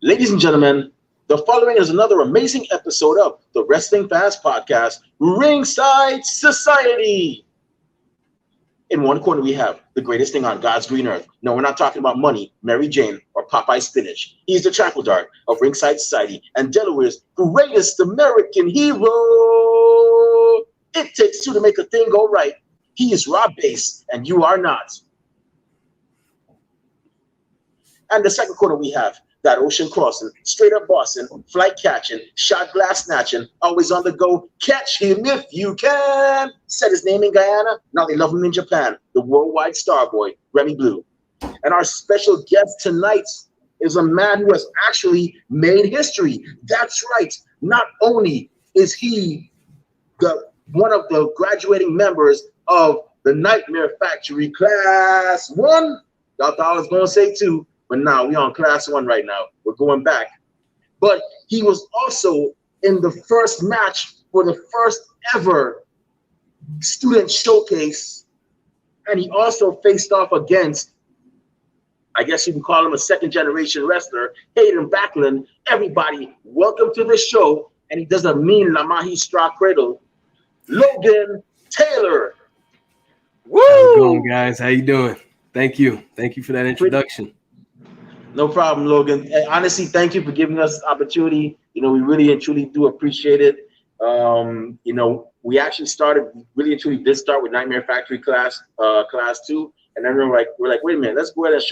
Ladies and gentlemen, the following is another amazing episode of the Wrestling Fans Podcast, Ringside Society. In one corner, we have the greatest thing on God's green earth. No, we're not talking about money, Mary Jane, or Popeye spinach. He's the Trample Dart of Ringside Society and Delaware's greatest American hero. It takes two to make a thing go right. He is Rob Bass, and you are not. And the second corner, we have that ocean crossing, straight up Boston, flight catching, shot glass snatching, always on the go. Catch him if you can. Said his name in Guyana. Now they love him in Japan. The worldwide star boy, Remy Blue. And our special guest tonight is a man who has actually made history. That's right. Not only is he one of the graduating members of the Nightmare Factory Class 1. Y'all thought I was going to say 2. But now we're on Class 1 right now. We're going back. But he was also in the first match for the first ever student showcase. And he also faced off against, I guess you can call him a second generation wrestler, Hayden Backlund. Everybody, welcome to the show. And he does a mean La Magistra Cradle. Logan Taylor. Woo! How's it going, guys? How you doing? Thank you. Thank you for that introduction. No problem, Logan. And honestly, thank you for giving us this opportunity. You know, we really and truly do appreciate it. You know, we actually really and truly did start with Nightmare Factory Class 2. And then we're like, wait a minute, let's go ahead and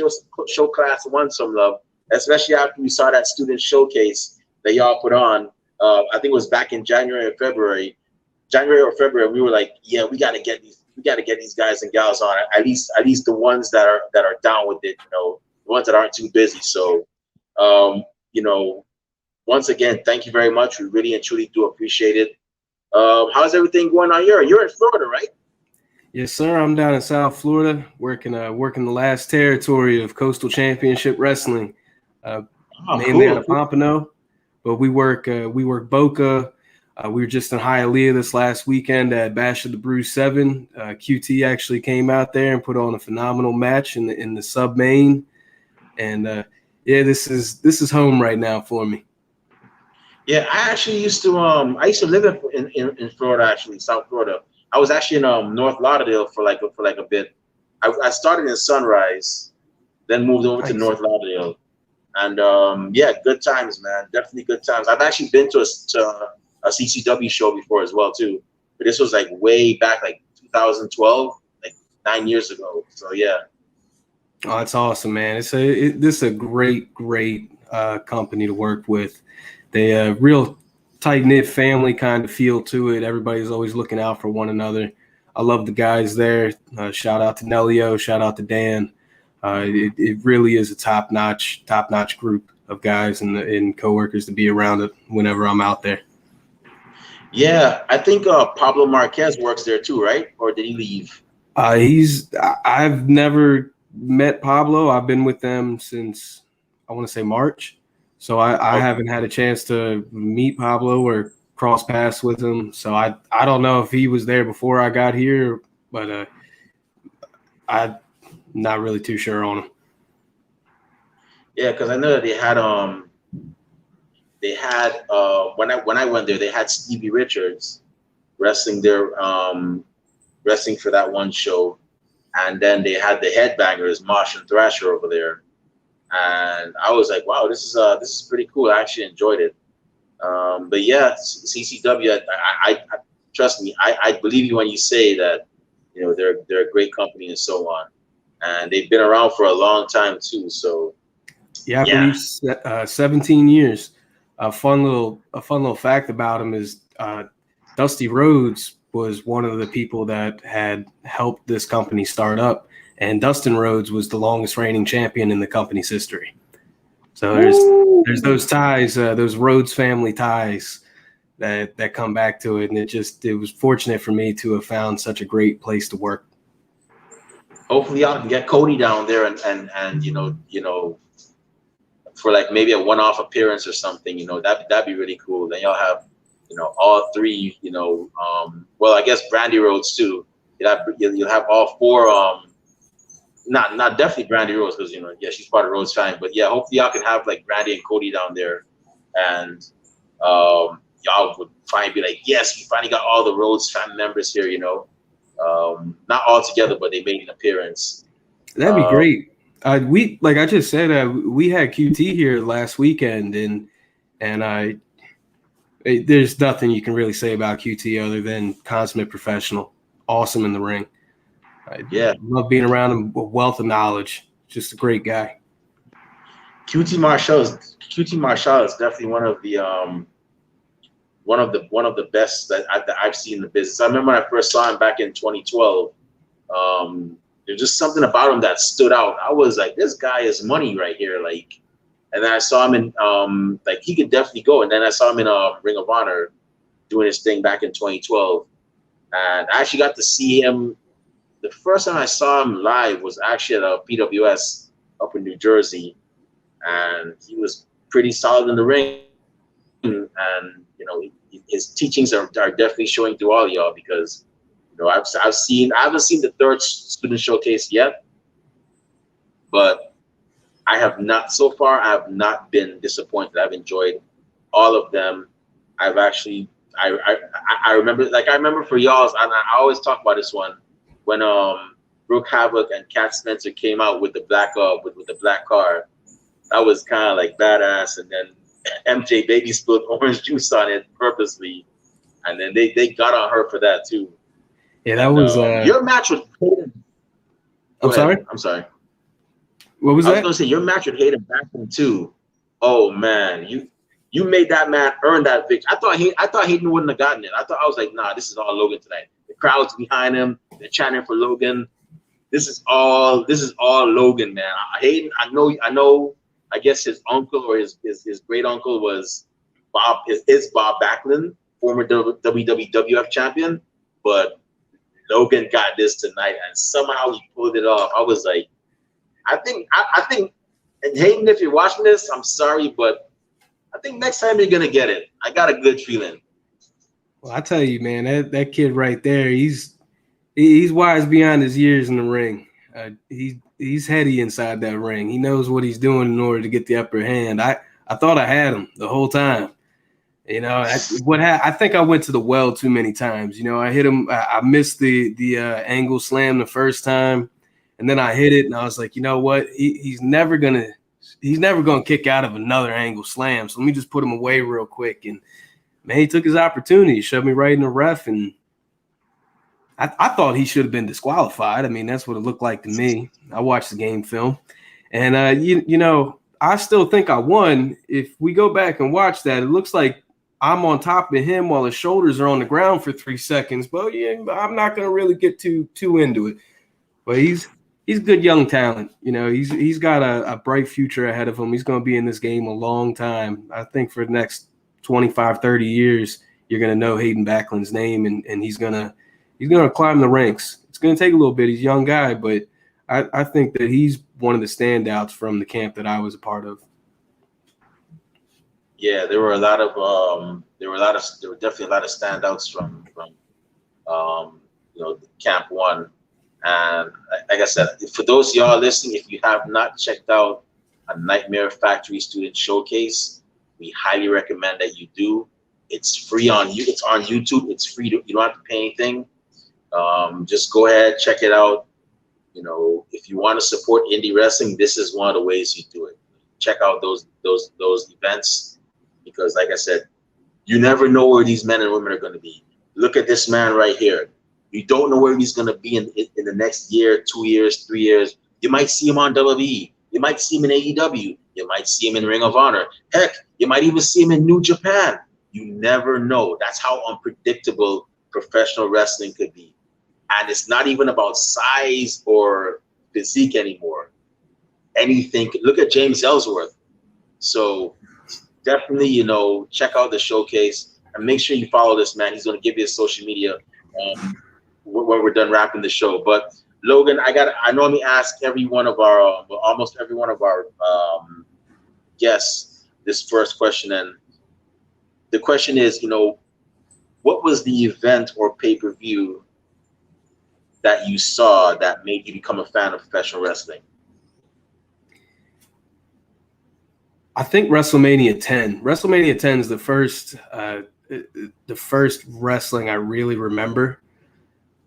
show Class 1 some love, especially after we saw that student showcase that y'all put on. I think it was back in January or February. We were like, yeah, we gotta get these guys and gals on, at least the ones that are down with it, you know. Ones that aren't too busy. So, you know, once again, thank you very much. We really and truly do appreciate it. How's everything going on here? You're in Florida, right? Yes, sir. I'm down in South Florida, working the last territory of Coastal Championship Wrestling, mainly out of Pompano. But we work Boca. We were just in Hialeah this last weekend at Bash of the Brew 7. QT actually came out there and put on a phenomenal match in the sub main. And yeah, this is home right now for me. Yeah, I actually used to live in Florida, actually, South Florida. I was actually in North Lauderdale for like a bit. I started in Sunrise, then moved over to North Lauderdale, and yeah, good times, man. Definitely good times. I've actually been to a CCW show before as well too, but this was like way back, like 2012, like 9 years ago. So yeah. Oh, that's awesome, man. This is a great company to work with. They real tight-knit family kind of feel to it. Everybody's always looking out for one another. I love the guys there. Shout out to Nelio. Shout out to Dan. It really is a top-notch group of guys and coworkers to be around it whenever I'm out there. Yeah, I think Pablo Marquez works there too, right? Or did he leave? I've never met Pablo. I've been with them since I want to say March. So I haven't had a chance to meet Pablo or cross paths with him. So I don't know if he was there before I got here, but I'm not really too sure on him. Yeah, because I know that they had when I went there, they had Stevie Richards wrestling there, wrestling for that one show. And then they had the headbangers, Mosh and Thrasher, over there, and I was like, "Wow, this is pretty cool." I actually enjoyed it. But yeah, CCW, I trust me, I believe you when you say that, you know, they're a great company and so on, and they've been around for a long time too. So yeah, I believe 17 years. A fun little fact about them is Dusty Rhodes was one of the people that had helped this company start up, and Dustin Rhodes was the longest reigning champion in the company's history. So there's those ties, those Rhodes family ties that come back to it, and it was fortunate for me to have found such a great place to work. Hopefully, y'all can get Cody down there and you know for like maybe a one-off appearance or something. You know, that'd be really cool. Then y'all have, you know, all three, you know, well, I guess Brandy Rhodes too. You'll have all four not definitely Brandy Rose, because yeah, she's part of Rose family. But yeah, hopefully y'all can have like Brandy and Cody down there, and y'all would finally be like, yes, we finally got all the Rhodes family members here. Not all together, but they made an appearance. That'd be great. We, like I just said, we had QT here last weekend, and there's nothing you can really say about QT other than consummate professional, awesome in the ring. I love being around him, a wealth of knowledge, just a great guy. QT Marshall is definitely one of the best that I've seen in the business. I remember when I first saw him back in 2012. There's just something about him that stood out. I was like, this guy is money right here. Like, and then I saw him in like he could definitely go. And then I saw him in Ring of Honor doing his thing back in 2012. And I actually got to see him. The first time I saw him live was actually at a PWS up in New Jersey, and he was pretty solid in the ring. And his teachings are definitely showing through all y'all, because I haven't seen the third student showcase yet, but I have not been disappointed. I've enjoyed all of them. I've actually I remember for y'all, I always talk about this one when Brooke Havoc and Cat Spencer came out with the black with the black car. That was kind of like badass, and then MJ Baby spilled orange juice on it purposely, and then they got on her for that too. Yeah, that was your match with Hayden. I'm sorry. What was that? I was gonna say your match with Hayden Backlund too. Oh man, you made that man earn that victory. I thought Hayden wouldn't have gotten it. I was like, nah, this is all Logan tonight. The crowd's behind him. They're chanting for Logan. This is all Logan, man. Hayden, I know. I guess his uncle or his great uncle was Bob Backlund, former WWF champion, but Logan got this tonight, and somehow he pulled it off. I was like, I think, and Hayden, if you're watching this, I'm sorry, but I think next time you're gonna get it. I got a good feeling. Well, I tell you, man, that kid right there, he's wise beyond his years in the ring. He's heady inside that ring. He knows what he's doing in order to get the upper hand. I thought I had him the whole time. I think I went to the well too many times. I hit him. I missed the angle slam the first time, and then I hit it, and I was like, you know what? He's never gonna kick out of another angle slam. So let me just put him away real quick. And man, he took his opportunity, shoved me right in the ref, and I thought he should have been disqualified. I mean, that's what it looked like to me. I watched the game film, and I still think I won. If we go back and watch that, it looks like I'm on top of him while his shoulders are on the ground for 3 seconds. But yeah, I'm not going to really get too into it. But he's good young talent. He's got a bright future ahead of him. He's going to be in this game a long time. I think for the next 25, 30 years, you're going to know Hayden Backlund's name, and he's going to climb the ranks. It's going to take a little bit. He's a young guy, but I think that he's one of the standouts from the camp that I was a part of. Yeah, there were definitely a lot of standouts from Camp One, and like I said, for those of y'all listening, if you have not checked out a Nightmare Factory Student Showcase, we highly recommend that you do. It's free on you. It's on YouTube. It's free. You don't have to pay anything. Just go ahead, check it out. If you want to support indie wrestling, this is one of the ways you do it. Check out those events, because like I said, you never know where these men and women are going to be. Look at this man right here. You don't know where he's going to be in the next year, 2 years, 3 years. You might see him on WWE. You might see him in AEW. You might see him in Ring of Honor. Heck, you might even see him in New Japan. You never know. That's how unpredictable professional wrestling could be. And it's not even about size or physique anymore. Anything. Look at James Ellsworth. So definitely, check out the showcase and make sure you follow this man. He's going to give you his social media when we're done wrapping the show. But Logan, I normally ask almost every one of our guests this first question, and the question is, what was the event or pay-per-view that you saw that made you become a fan of professional wrestling? I think WrestleMania 10. WrestleMania 10 is the first wrestling I really remember.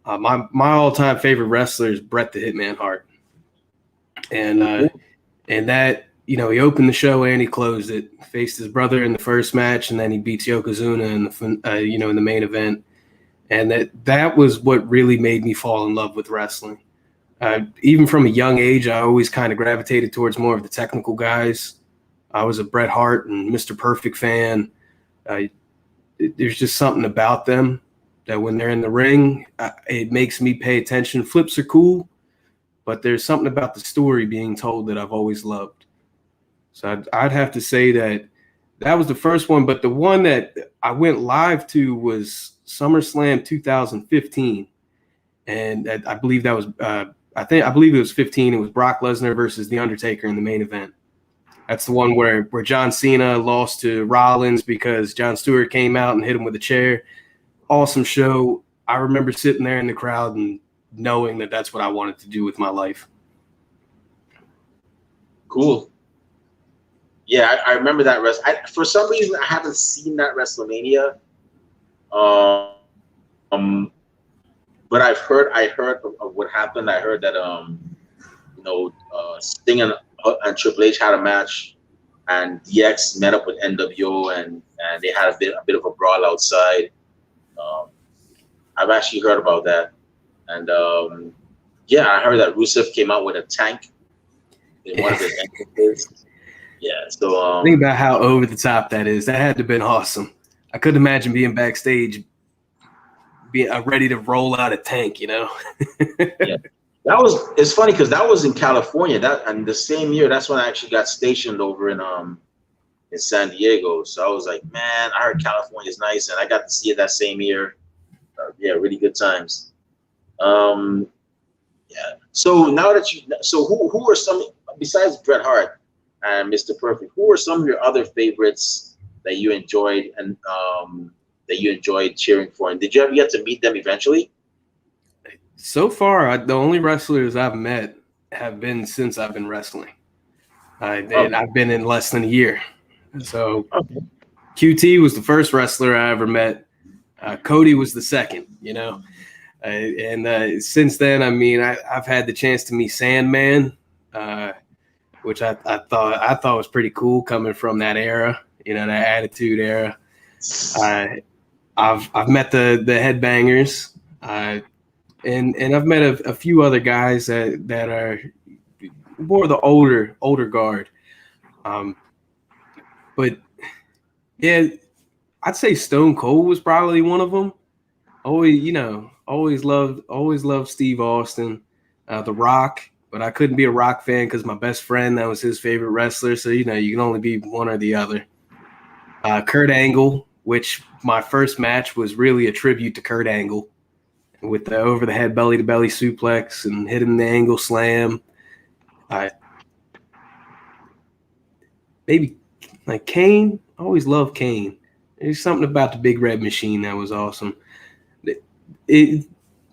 My all-time favorite wrestler is Bret the Hitman Hart, and that, you know, he opened the show and he closed it. Faced his brother in the first match, and then he beats Yokozuna in the in the main event, and that was what really made me fall in love with wrestling. Even from a young age, I always kind of gravitated towards more of the technical guys. I was a Bret Hart and Mr. Perfect fan. There's just something about them that when they're in the ring, it makes me pay attention. Flips are cool, but there's something about the story being told that I've always loved. So I'd have to say that was the first one, but the one that I went live to was SummerSlam 2015, and I believe that was I believe it was 15. It was Brock Lesnar versus The Undertaker in the main event. That's the one where John Cena lost to Rollins because Jon Stewart came out and hit him with a chair. Awesome show. I remember sitting there in the crowd and knowing that that's what I wanted to do with my life. Cool. Yeah, I remember that for some reason, I haven't seen that WrestleMania. But I heard of what happened. I heard that Sting and Triple H had a match, and DX met up with NWO, and they had a bit of a brawl outside. I've actually heard about that, and I heard that Rusev came out with a tank in one of his entrances. Yeah, so think about how over the top that is. That had to have been awesome. I couldn't imagine being backstage, being ready to roll out a tank. You know. Yeah. It's funny because that was in California. And the same year, that's when I actually got stationed over in San Diego. So I was like, man, I heard California is nice, and I got to see it that same year. Really good times. Yeah. So now that who are some, besides Bret Hart and Mr. Perfect, who are some of your other favorites that you enjoyed and that you enjoyed cheering for? And did you ever get to meet them eventually? So far, the only wrestlers I've met have been since I've been wrestling. And I've been in less than a year. So QT was the first wrestler I ever met. Cody was the second, you know. And since then, I mean, I've had the chance to meet Sandman, which I thought was pretty cool coming from that era, you know, that Attitude era. I've met the Headbangers. And I've met a few other guys that are more the older guard. But yeah, I'd say Stone Cold was probably one of them. Always loved Steve Austin, The Rock, but I couldn't be a Rock fan because my best friend, that was his favorite wrestler. So, you know, you can only be one or the other. Kurt Angle, which my first match was really a tribute to Kurt Angle, with the over-the-head belly-to-belly suplex and hitting the angle slam. Maybe like Kane. I always loved Kane. There's something about the Big Red Machine that was awesome.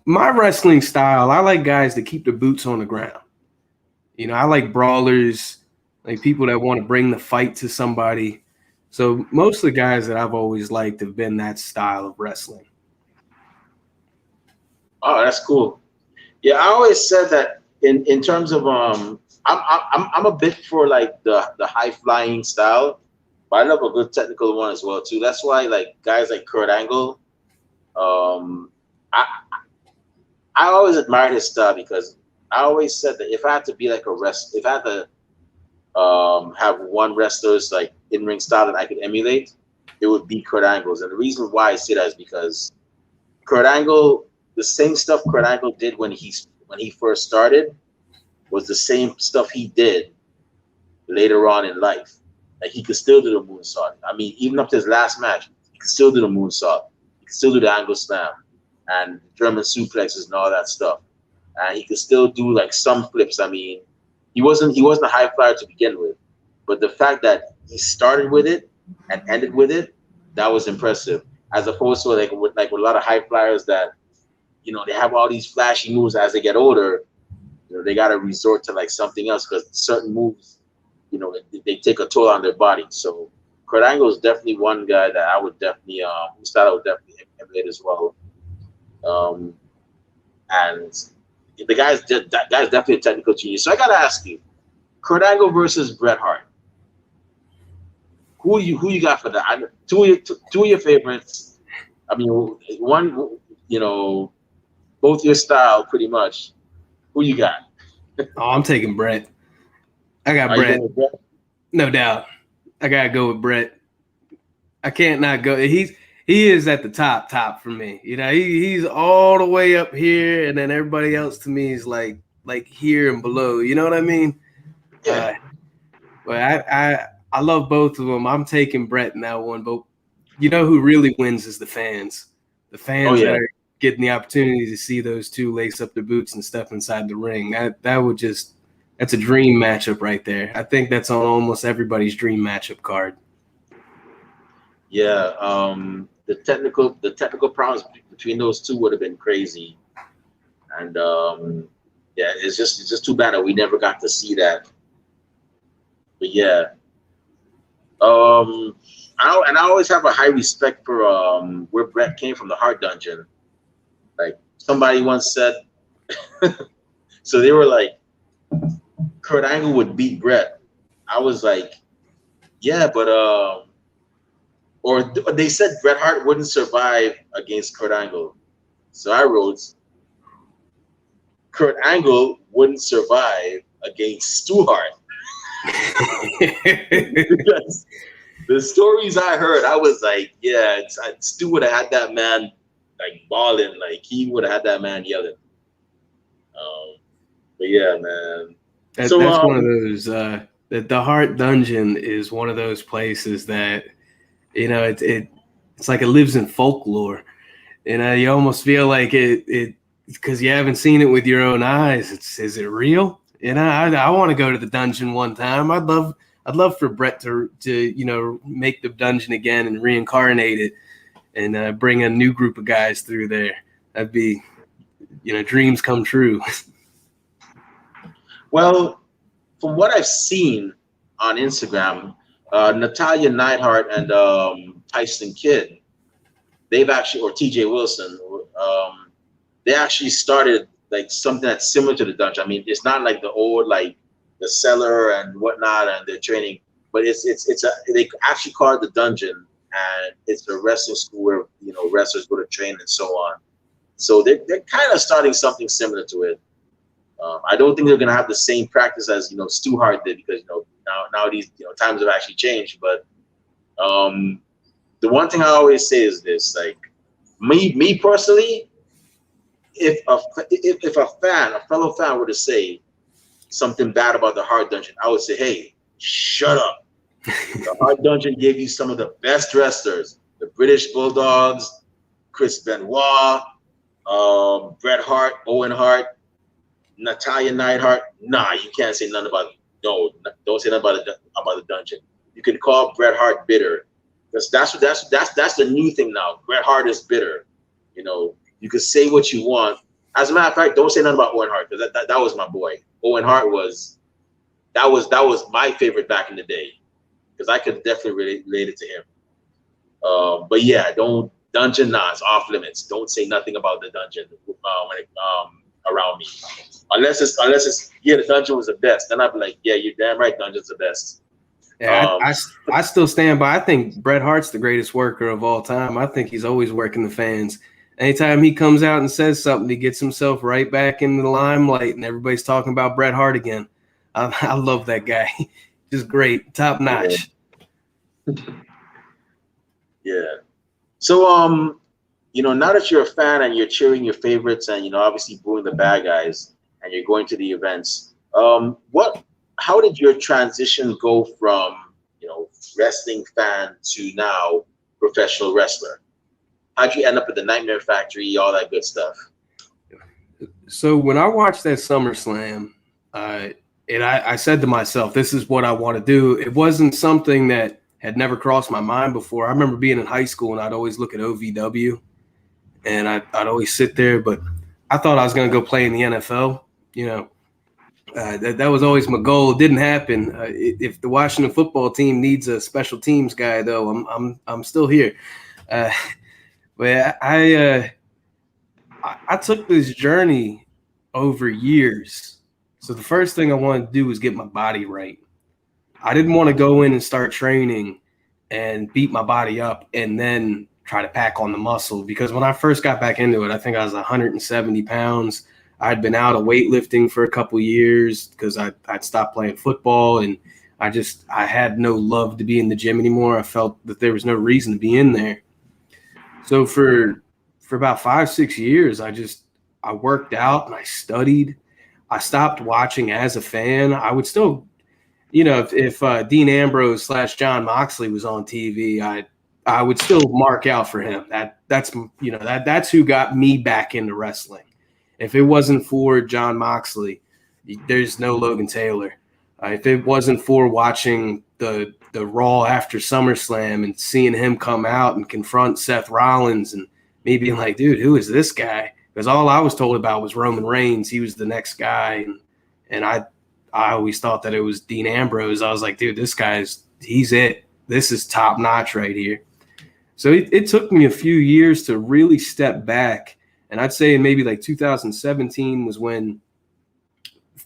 My wrestling style, I like guys that keep their boots on the ground. You know, I like brawlers, like people that want to bring the fight to somebody. So most of the guys that I've always liked have been that style of wrestling. Oh, that's cool. Yeah, I always said that in terms of I'm a bit for like the high flying style, but I love a good technical one as well too. That's why like guys like Kurt Angle, I always admired his style because I always said that if I had to be like if I had to have one wrestler's like in ring style that I could emulate, it would be Kurt Angle's. And the reason why I say that is because Kurt Angle, the same stuff Kurt Angle did when he first started was the same stuff he did later on in life. Like he could still do the moonsault. I mean, even up to his last match, he could still do the moonsault. He could still do the angle slam and German suplexes and all that stuff. And he could still do like some flips. I mean, he wasn't a high flyer to begin with, but the fact that he started with it and ended with it, that was impressive. As opposed to like with a lot of high flyers that they have all these flashy moves as they get older. They got to resort to like something else because certain moves, they take a toll on their body. So Kurt Angle is definitely one guy that I would definitely, whose style I would definitely emulate as well. And the guy's definitely a technical genius. So I got to ask you, Kurt Angle versus Bret Hart. Who you got for that? Two of your favorites. I mean, one, both your style pretty much. Who you got? Oh, I'm taking Bret. I got Bret. No doubt. I gotta go with Bret. I can't not go. He is at the top for me. He's all the way up here, and then everybody else to me is like here and below. You know what I mean? Yeah. But I love both of them. I'm taking Bret in that one. But you know who really wins is the fans. The fans that are getting the opportunity to see those two lace up their boots and step inside the ring. That's a dream matchup right there. I think that's on almost everybody's dream matchup card. Yeah, the technical problems between those two would have been crazy, and it's just too bad that we never got to see that. But yeah, I always have a high respect for where Bret came from, the Hart Dungeon. Like somebody once said, so they were like, Kurt Angle would beat Bret. I was like, yeah, but or they said Bret Hart wouldn't survive against Kurt Angle. So I wrote, Kurt Angle wouldn't survive against Stu Hart. Because the stories I heard, I was like, yeah, Stu would have had that man like balling, like he would have had that man yelling. But yeah, man. That's one of those. The Hart Dungeon is one of those places that it's like it lives in folklore. You almost feel like it because you haven't seen it with your own eyes. Is it real? I want to go to the dungeon one time. I'd love for Bret to make the dungeon again and reincarnate it and bring a new group of guys through there. That'd be, dreams come true. Well, from what I've seen on Instagram, Natalya Neidhart and Tyson Kidd, they've actually, or TJ Wilson, they actually started like something that's similar to the dungeon. I mean, it's not like the old, like the cellar and whatnot and their training, but they actually call it the dungeon, and it's a wrestling school where wrestlers go to train and so on. So they're kind of starting something similar to it. I don't think they're gonna have the same practice as Stu Hart did, because now these times have actually changed. But the one thing I always say is this: like me personally, if a fellow fan were to say something bad about the Hart Dungeon, I would say, hey, shut up. The Hart Dungeon gave you some of the best wrestlers: the British Bulldogs, Chris Benoit, Bret Hart, Owen Hart, Natalya Neidhart. Nah, you can't say nothing about it. No, don't say nothing about the dungeon. You can call Bret Hart bitter, because that's the new thing now. Bret Hart is bitter. You can say what you want. As a matter of fact, don't say nothing about Owen Hart, because that was my boy. Owen Hart was my favorite back in the day, because I could definitely relate it to him. But yeah, don't dungeon. Nah, it's off limits. Don't say nothing about the dungeon around me, unless it's the dungeon was the best. Then I'd be like, yeah, you're damn right, dungeon's the best. Yeah, I still stand by. I think Bret Hart's the greatest worker of all time. I think he's always working the fans. Anytime he comes out and says something, he gets himself right back in the limelight, and everybody's talking about Bret Hart again. I love that guy. Just great, top notch. Yeah. So now that you're a fan and you're cheering your favorites and obviously booing the bad guys, and you're going to the events, how did your transition go from wrestling fan to now professional wrestler? How'd you end up at the Nightmare Factory, all that good stuff? So when I watched that SummerSlam, I said to myself, this is what I want to do. It wasn't something that had never crossed my mind before. I remember being in high school and I'd always look at OVW and I'd always sit there, but I thought I was going to go play in the NFL. You know, that was always my goal. It didn't happen. If the Washington football team needs a special teams guy, though, I'm still here. But I took this journey over years. So the first thing I wanted to do was get my body right. I didn't want to go in and start training and beat my body up and then try to pack on the muscle, because when I first got back into it, I think I was 170 pounds. I'd been out of weightlifting for a couple years because I'd stopped playing football, and I had no love to be in the gym anymore. I felt that there was no reason to be in there. So for about 5-6 years, I worked out and I studied. I stopped watching as a fan. I would still, if Dean Ambrose / John Moxley was on TV, I would still mark out for him. That's who got me back into wrestling. If it wasn't for John Moxley, there's no Logan Taylor. If it wasn't for watching the Raw after SummerSlam and seeing him come out and confront Seth Rollins and me being like, dude, who is this guy? Because all I was told about was Roman Reigns. He was the next guy. And I always thought that it was Dean Ambrose. I was like, dude, he's it. This is top notch right here. So it took me a few years to really step back. And I'd say maybe like 2017 was when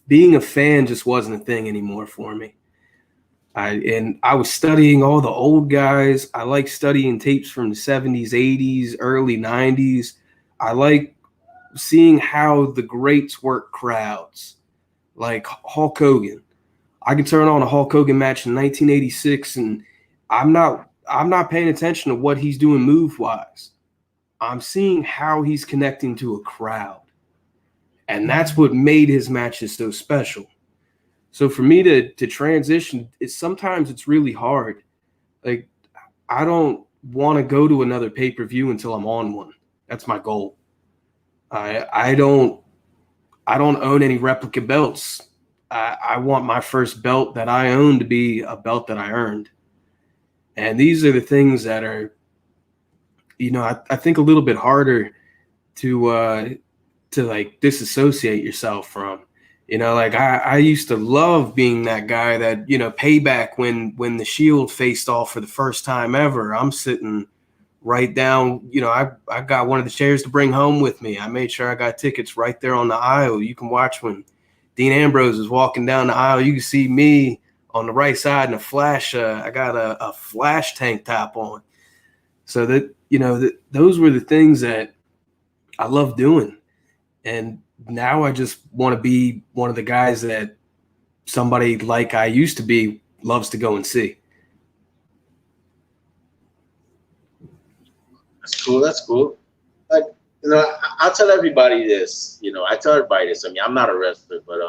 being a fan just wasn't a thing anymore for me. I was studying all the old guys. I like studying tapes from the 70s, 80s, early 90s. I like seeing how the greats work crowds, like Hulk Hogan. I can turn on a Hulk Hogan match in 1986, and I'm not paying attention to what he's doing move-wise. I'm seeing how he's connecting to a crowd. And that's what made his matches so special. So for me to transition, sometimes it's really hard. Like, I don't want to go to another pay-per-view until I'm on one. That's my goal. I don't own any replica belts. I want my first belt that I own to be a belt that I earned. And these are the things that are, I think a little bit harder to like disassociate yourself from. I used to love being that guy that, Payback when the Shield faced off for the first time ever. I'm sitting right down, I got one of the chairs to bring home with me. I made sure I got tickets right there on the aisle. You can watch when Dean Ambrose is walking down the aisle. You can see me on the right side in a flash. I got a flash tank top on. So that, those were the things that I love doing. And now I just want to be one of the guys that somebody like I used to be loves to go and see. That's cool. Like, I'll tell everybody this. I tell everybody this. I mean, I'm not a wrestler, but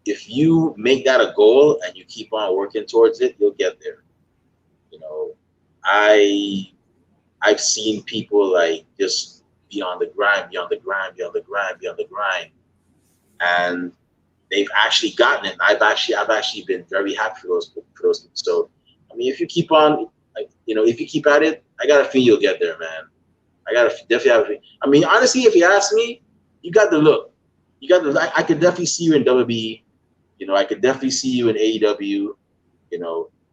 if you make that a goal and you keep on working towards it, you'll get there. I've seen people like just be on the grind, and they've actually gotten it. I've actually been very happy for those people. So, I mean, if you keep on, if you keep at it, I got a feel you'll get there, man. I got to definitely have a feel. I mean, honestly, if you ask me, you got the look. I could definitely see you in WWE. I could definitely see you in AEW.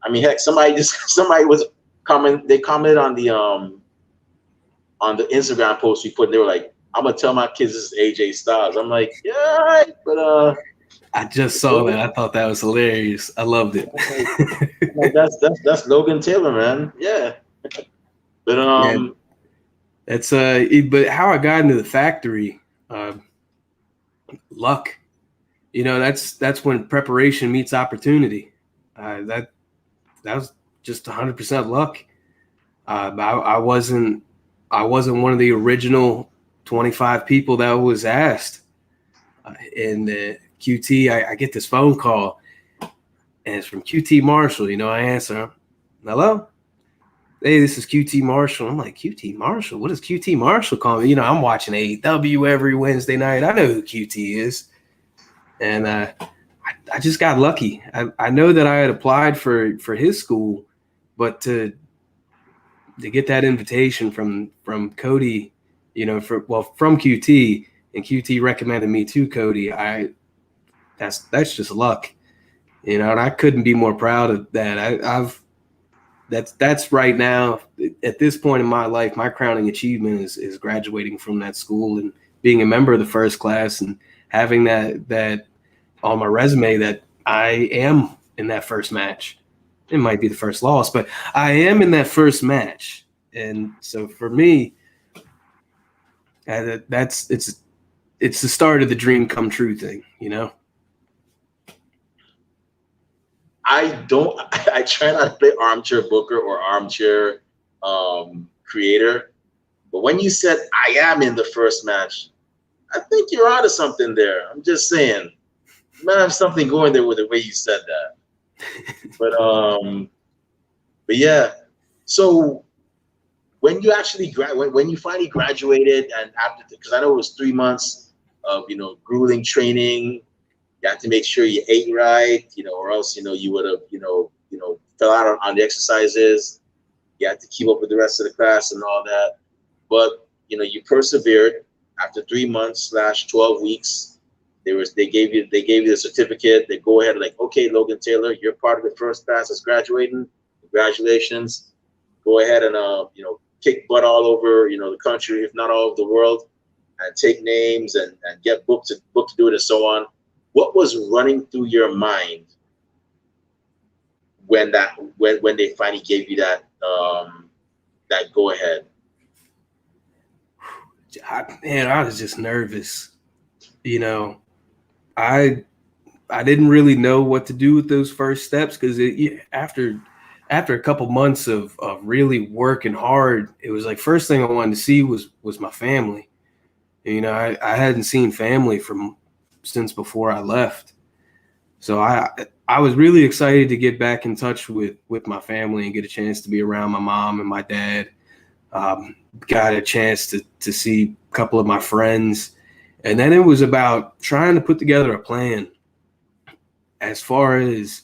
I mean, heck, somebody was they commented on the Instagram post we put. They were like, "I'm gonna tell my kids this is AJ Styles." I'm like, "Yeah, all right," but I just saw that. I thought that was hilarious. I loved it. Like, that's Logan Taylor, man. Yeah, but Man, that's but how I got into the factory, luck. That's when preparation meets opportunity. That was just 100% luck. I wasn't one of the original 25 people that was asked. In the QT, I get this phone call, and it's from QT Marshall. I answer, "Hello, hey, this is QT Marshall." I'm like, QT Marshall? What does QT Marshall call me? I'm watching AEW every Wednesday night. I know who QT is. And I just got lucky. I know that I had applied for his school, but to get that invitation from Cody from QT, and QT recommended me to Cody. That's just luck, and I couldn't be more proud of that. That's right now at this point in my life, my crowning achievement is graduating from that school and being a member of the first class and having that on my resume that I am in that first match. It might be the first loss, but I am in that first match. And so for me, it's the start of the dream come true thing, I try not to play armchair booker or armchair creator, but when you said I am in the first match, I think you're onto something there. I'm just saying, you might have something going there with the way you said that. But yeah. So when you actually when you finally graduated, and after, because I know it was 3 months of grueling training, you had to make sure you ate right, or else you would have fell out on the exercises. You had to keep up with the rest of the class and all that. But you persevered. After 3 months / 12 weeks, they gave you the certificate. They go ahead and like, okay, Logan Taylor, you're part of the first class that's graduating. Congratulations. Go ahead and kick butt all over the country, if not all over the world, and take names and get booked to do it and so on. What was running through your mind when they finally gave you that go ahead? I was just nervous. I didn't really know what to do with those first steps, because after a couple months of really working hard, it was like first thing I wanted to see was my family. I hadn't seen family since before I left. So I was really excited to get back in touch with my family and get a chance to be around my mom and my dad. Got a chance to see a couple of my friends. And then it was about trying to put together a plan as far as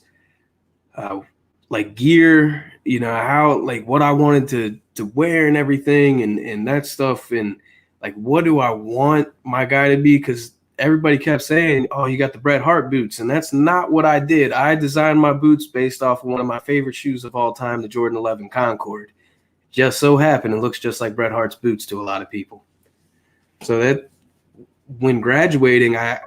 like gear, how, like what I wanted to wear and everything and that stuff. And like, what do I want my guy to be? Because everybody kept saying, oh, you got the Bret Hart boots. And that's not what I did. I designed my boots based off of one of my favorite shoes of all time, the Jordan 11 Concord. Just so happened it looks just like Bret Hart's boots to a lot of people. So that when graduating, I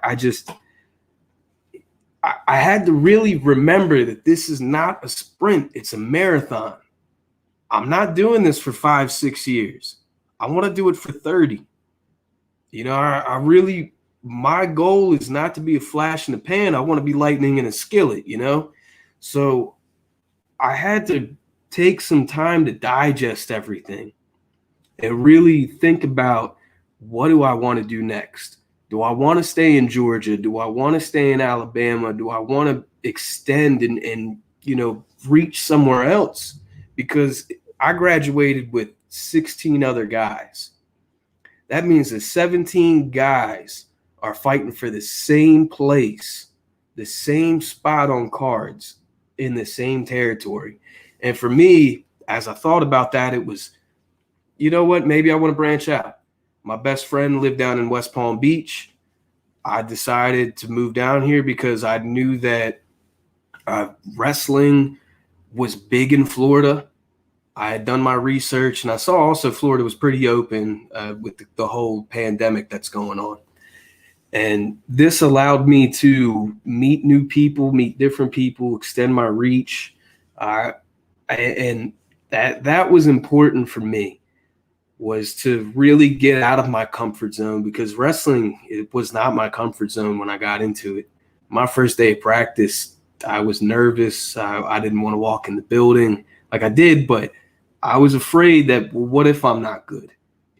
had to really remember that this is not a sprint, it's a marathon. I'm not doing this for 5-6 years. I want to do it for 30. I really, my goal is not to be a flash in the pan. I want to be lightning in a skillet, So I had to take some time to digest everything and really think about, what do I want to do next? Do I want to stay in Georgia? Do I want to stay in Alabama? Do I want to extend and reach somewhere else? Because I graduated with 16 other guys. That means that 17 guys are fighting for the same place, the same spot on cards in the same territory. And for me, as I thought about that, it was, maybe I want to branch out. My best friend lived down in West Palm Beach. I decided to move down here because I knew that wrestling was big in Florida. I had done my research, and I saw also Florida was pretty open with the whole pandemic that's going on. And this allowed me to meet new people, meet different people, extend my reach. And that was important for me, was to really get out of my comfort zone, because wrestling, it was not my comfort zone when I got into it. My first day of practice, I was nervous. I didn't want to walk in the building like I did, but I was afraid that, well, what if I'm not good?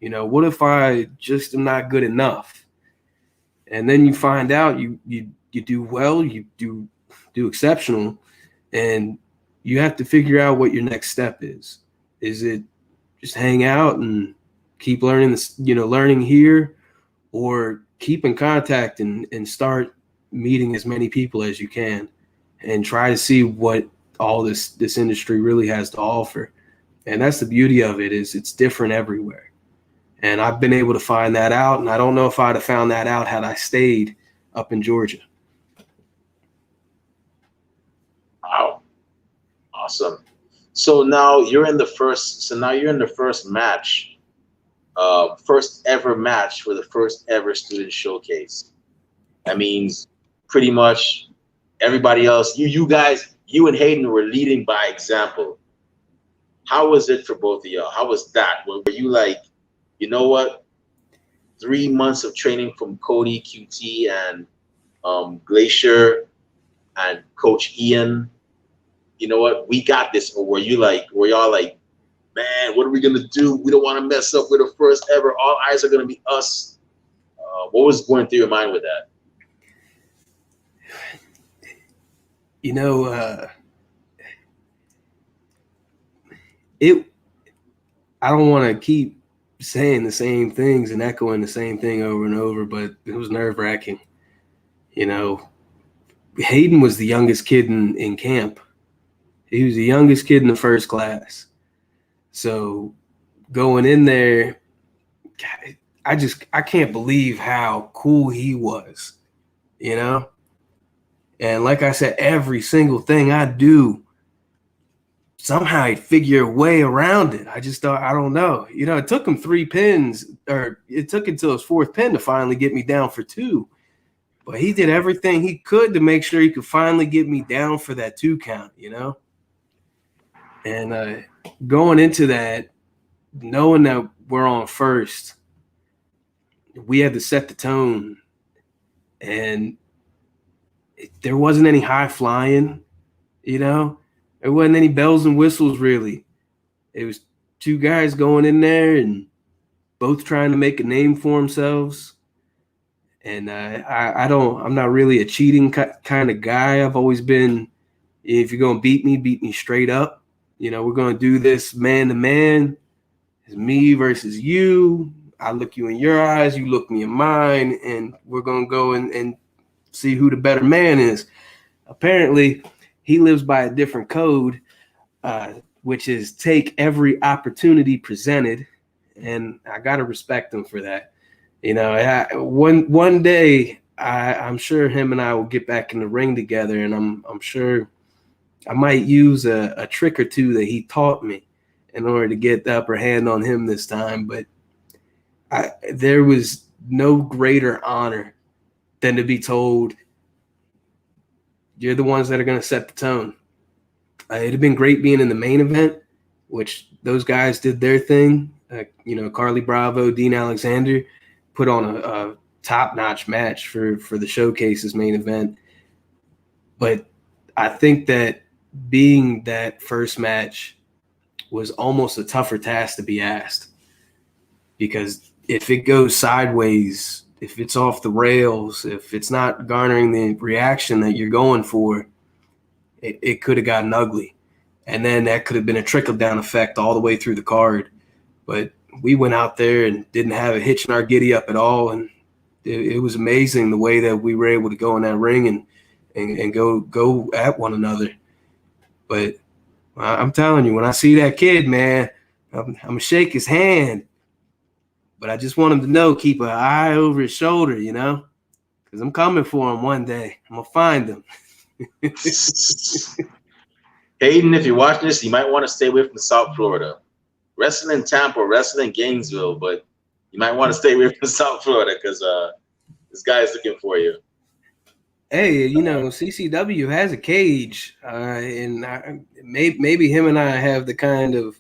What if I just am not good enough? And then you find out you do well, you do exceptional, and you have to figure out what your next step is. Is it just hang out and keep learning this, learning here, or keep in contact and start meeting as many people as you can and try to see what all this industry really has to offer. And that's the beauty of it, is it's different everywhere. And I've been able to find that out, and I don't know if I'd have found that out had I stayed up in Georgia. Wow, awesome. So now you're in the first. So now you're in the first match, first ever match for the first ever student showcase. That means pretty much everybody else. You guys, you and Hayden were leading by example. How was it for both of y'all? How was that? Were you like, you know what? 3 months of training from Cody, QT, and Glacier, and Coach Ian. You know what? We got this. Or were y'all like, man, what are we gonna do? We don't want to mess up with the first ever. All eyes are gonna be us. What was going through your mind with that? You know, I don't want to keep saying the same things and echoing the same thing over and over, but it was nerve-wracking. You know, Hayden was the youngest kid in camp. He was the youngest kid in the first class. So going in there, I can't believe how cool he was, you know? And like I said, every single thing I do, somehow he'd figure a way around it. I just thought, I don't know. You know, it took him 3 pins, or it took until his 4th pin to finally get me down for 2. But he did everything he could to make sure he could finally get me down for that 2 count, you know? And going into that, knowing that we're on first, we had to set the tone. And there wasn't any high flying, you know? There wasn't any bells and whistles, really. It was 2 guys going in there and both trying to make a name for themselves. And I'm not really a cheating kind of guy. I've always been, if you're going to beat me straight up. You know, we're going to do this man to man. It's me versus you. I look you in your eyes, you look me in mine, and we're going to go and see who the better man is. Apparently, he lives by a different code, which is take every opportunity presented, and I got to respect him for that. You know, one day, I'm sure him and I will get back in the ring together, and I'm sure I might use a trick or two that he taught me in order to get the upper hand on him this time. But there was no greater honor than to be told, you're the ones that are going to set the tone. It'd have been great being in the main event, which those guys did their thing. You know, Carly Bravo, Dean Alexander put on a top-notch match for the showcase's main event. But I think that being that first match was almost a tougher task to be asked, because if it goes sideways, if it's off the rails, if it's not garnering the reaction that you're going for, it could have gotten ugly. And then that could have been a trickle-down effect all the way through the card. But we went out there and didn't have a hitch in our giddy-up at all, and it was amazing the way that we were able to go in that ring and go at one another. But I'm telling you, when I see that kid, man, I'm going to shake his hand. But I just want him to know, keep an eye over his shoulder, you know, because I'm coming for him one day. I'm going to find him. Hayden, if you're watching this, you might want to stay away from South Florida. Wrestling in Tampa, wrestling in Gainesville, but you might want to stay away from South Florida because this guy is looking for you. Hey, you know, CCW has a cage, and maybe him and I have the kind of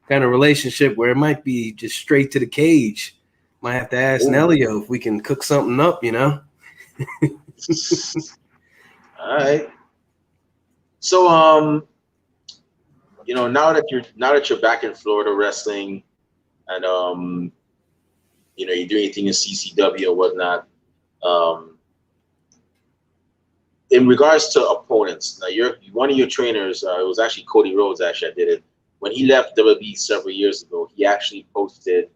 relationship where it might be just straight to the cage. Might have to ask Nelio if we can cook something up, you know. All right. So, you know, now that you're back in Florida wrestling, and you know, you're doing anything in CCW or whatnot, in regards to opponents, now one of your trainers, it was actually Cody Rhodes. Actually, I did it when he left WWE several years ago. He actually posted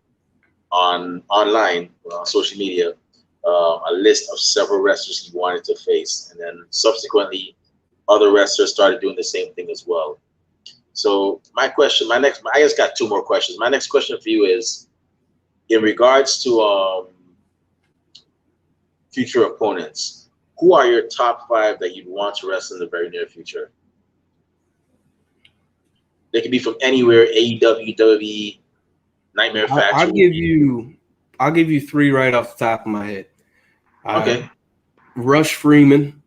online on social media a list of several wrestlers he wanted to face, and then subsequently other wrestlers started doing the same thing as well. So I just got 2 more questions. My next question for you is, in regards to future opponents, who are your top 5 that you'd want to wrestle in the very near future? They could be from anywhere: AEW, WWE, Nightmare Factory. I'll give you 3 right off the top of my head. Okay. Rush Freeman.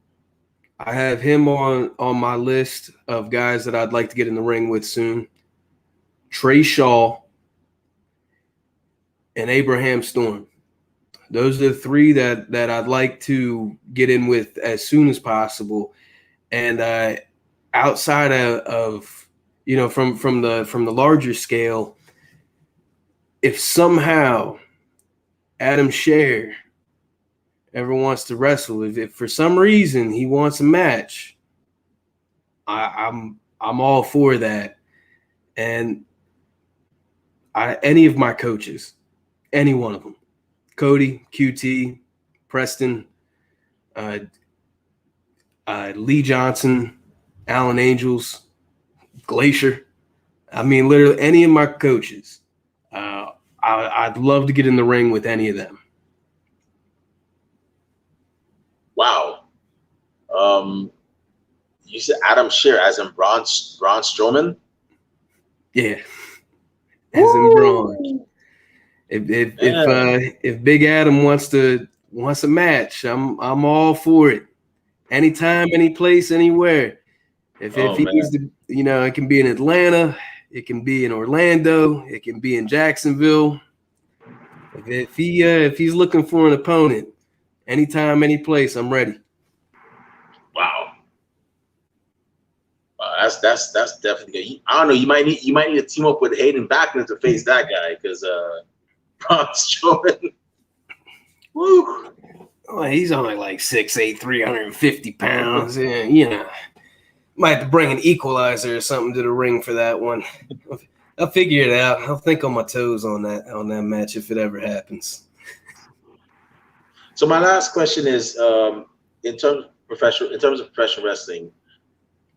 I have him on my list of guys that I'd like to get in the ring with soon. Trey Shaw and Abraham Storm. Those are the 3 that I'd like to get in with as soon as possible. And outside of you know, from the larger scale, if somehow Adam Scherr ever wants to wrestle, if for some reason he wants a match, I'm all for that. And any of my coaches, any one of them, Cody, QT, Preston, Lee Johnson, Alan Angels, Glacier. I mean, literally any of my coaches. I'd love to get in the ring with any of them. Wow. You said Adam Scherr as in Braun Strowman? Yeah. As in Braun. If Big Adam wants a match, I'm all for it. Anytime, any place, anywhere. If he needs to, you know, it can be in Atlanta, it can be in Orlando, it can be in Jacksonville. If he's looking for an opponent, anytime, any place, I'm ready. Wow. That's definitely good. I don't know. You might need to team up with Hayden Backlund to face that guy, because Braun Strowman. Woo. Well, he's only like 6'8", 350 pounds. And, you know, might have to bring an equalizer or something to the ring for that one. I'll figure it out. I'll think on my toes on that match if it ever happens. So my last question is, in terms of professional wrestling,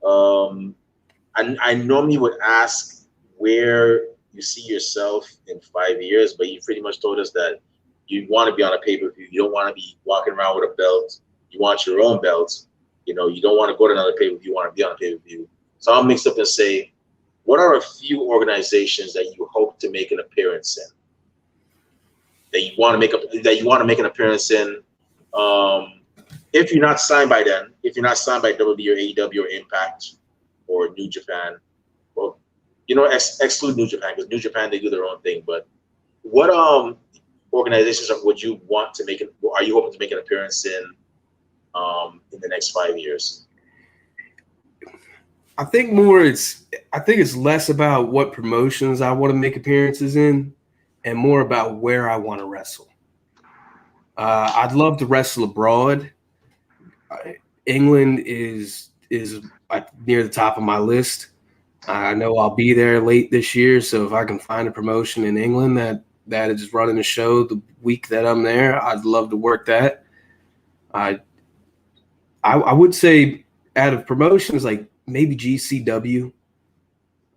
I normally would ask where you see yourself in 5 years, but you pretty much told us that you want to be on a pay-per-view. You don't want to be walking around with a belt. You want your own belt. You know, you don't want to go to another pay-per-view. You want to be on a pay-per-view. So I'll mix up and say, what are a few organizations that you hope to make an appearance in? That you want to make an appearance in? If you're not signed by them, if you're not signed by WWE or AEW or Impact or New Japan, well, you know, exclude New Japan, because New Japan, they do their own thing. But what organizations would you want to make? Are you hoping to make an appearance in the next 5 years? I think it's less about what promotions I want to make appearances in, and more about where I want to wrestle. I'd love to wrestle abroad. England is near the top of my list. I know I'll be there late this year, so if I can find a promotion in England that is running a show the week that I'm there, I'd love to work that. I would say out of promotions, like maybe GCW.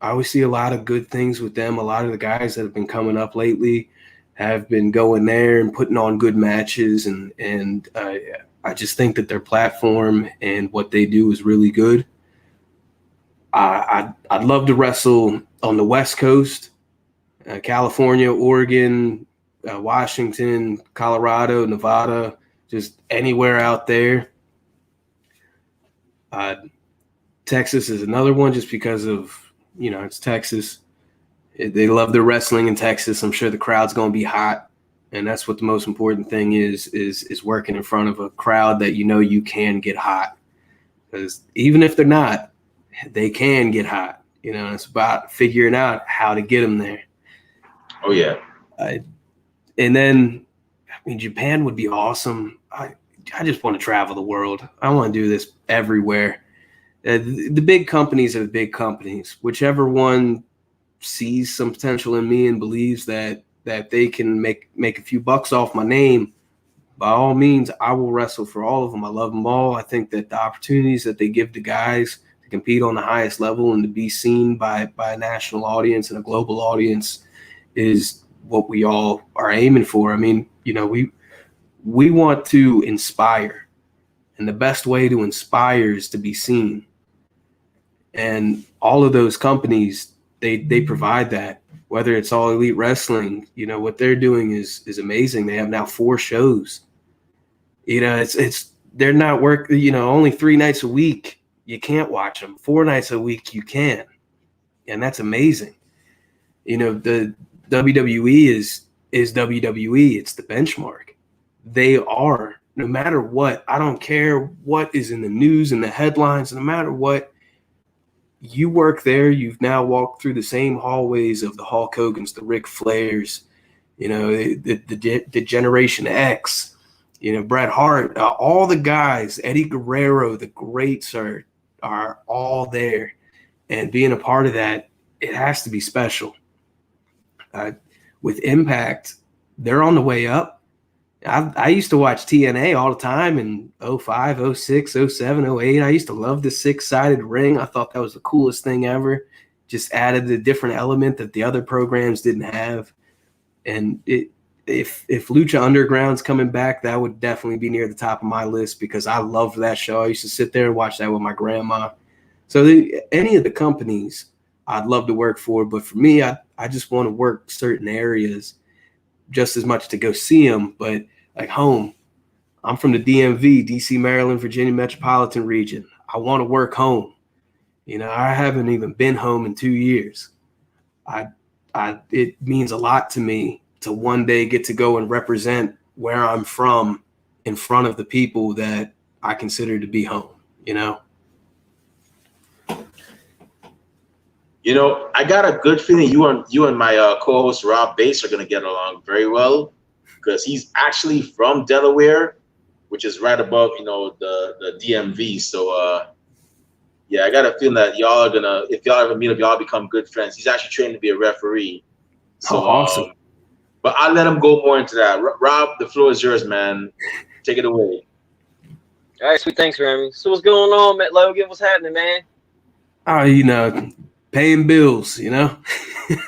I always see a lot of good things with them. A lot of the guys that have been coming up lately have been going there and putting on good matches, and I just think that their platform and what they do is really good. I'd love to wrestle on the West Coast, California, Oregon, Washington, Colorado, Nevada, just anywhere out there. Texas is another one, just because of, you know, it's Texas. They love their wrestling in Texas. I'm sure the crowd's going to be hot, and that's what the most important thing is working in front of a crowd that you know you can get hot. Because even if they're not, they can get hot. You know, it's about figuring out how to get them there. Oh, yeah. And then, I mean, Japan would be awesome. I just want to travel the world. I want to do this everywhere. The big companies are the big companies. Whichever one sees some potential in me and believes that they can make a few bucks off my name, by all means, I will wrestle for all of them. I love them all. I think that the opportunities that they give to guys to compete on the highest level and to be seen by a national audience and a global audience is what we all are aiming for. I mean, you know, we want to inspire, and the best way to inspire is to be seen. And all of those companies, they provide that. Whether it's All Elite Wrestling, you know, what they're doing is amazing. They have now 4 shows. You know, it's they're not you know, only 3 nights a week you can't watch them. 4 nights a week you can. And that's amazing. You know, the WWE is WWE. It's the benchmark. They are, no matter what, I don't care what is in the news and the headlines, no matter what, you work there, you've now walked through the same hallways of the Hulk Hogan's, the Ric Flairs, you know, the Generation X, you know, Bret Hart, all the guys, Eddie Guerrero, the greats are all there. And being a part of that, it has to be special. With Impact, they're on the way up. I used to watch TNA all the time in 05, 06, 07, 08. I used to love the 6-sided ring. I thought that was the coolest thing ever. Just added a different element that the other programs didn't have. And if Lucha Underground's coming back, that would definitely be near the top of my list because I loved that show. I used to sit there and watch that with my grandma. So any of the companies I'd love to work for, but for me, I just want to work certain areas just as much to go see them, but like home. I'm from the DMV, DC, Maryland, Virginia metropolitan region. I want to work home. You know, I haven't even been home in 2 years. It means a lot to me to one day get to go and represent where I'm from in front of the people that I consider to be home, you know? You know, I got a good feeling you and my co-host Rob Bass are going to get along very well because he's actually from Delaware, which is right above, you know, the DMV. So, yeah, I got a feeling that y'all are going to, if y'all ever meet up, y'all become good friends. He's actually trained to be a referee. So, awesome. But I'll let him go more into that. Rob, the floor is yours, man. Take it away. All right, sweet. Thanks, Remy. So what's going on, Matt Logan? What's happening, man? Oh, you know, paying bills, you know?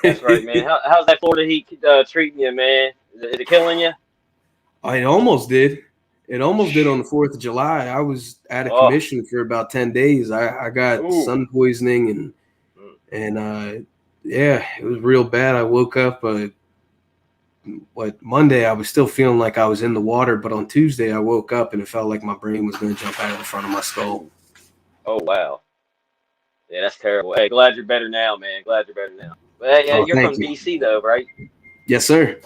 That's right, man. How's that Florida heat treating you, man? Is it killing you? Oh, it almost did. It almost did on the 4th of July. I was out of commission for about 10 days. I got sun poisoning and yeah, it was real bad. I woke up Monday I was still feeling like I was in the water, but on Tuesday I woke up and it felt like my brain was going to jump out of the front of my skull. Oh, wow. Yeah, that's terrible. Hey, glad you're better now, man. Glad you're better now. But hey, you're from DC though, right? Yes, sir.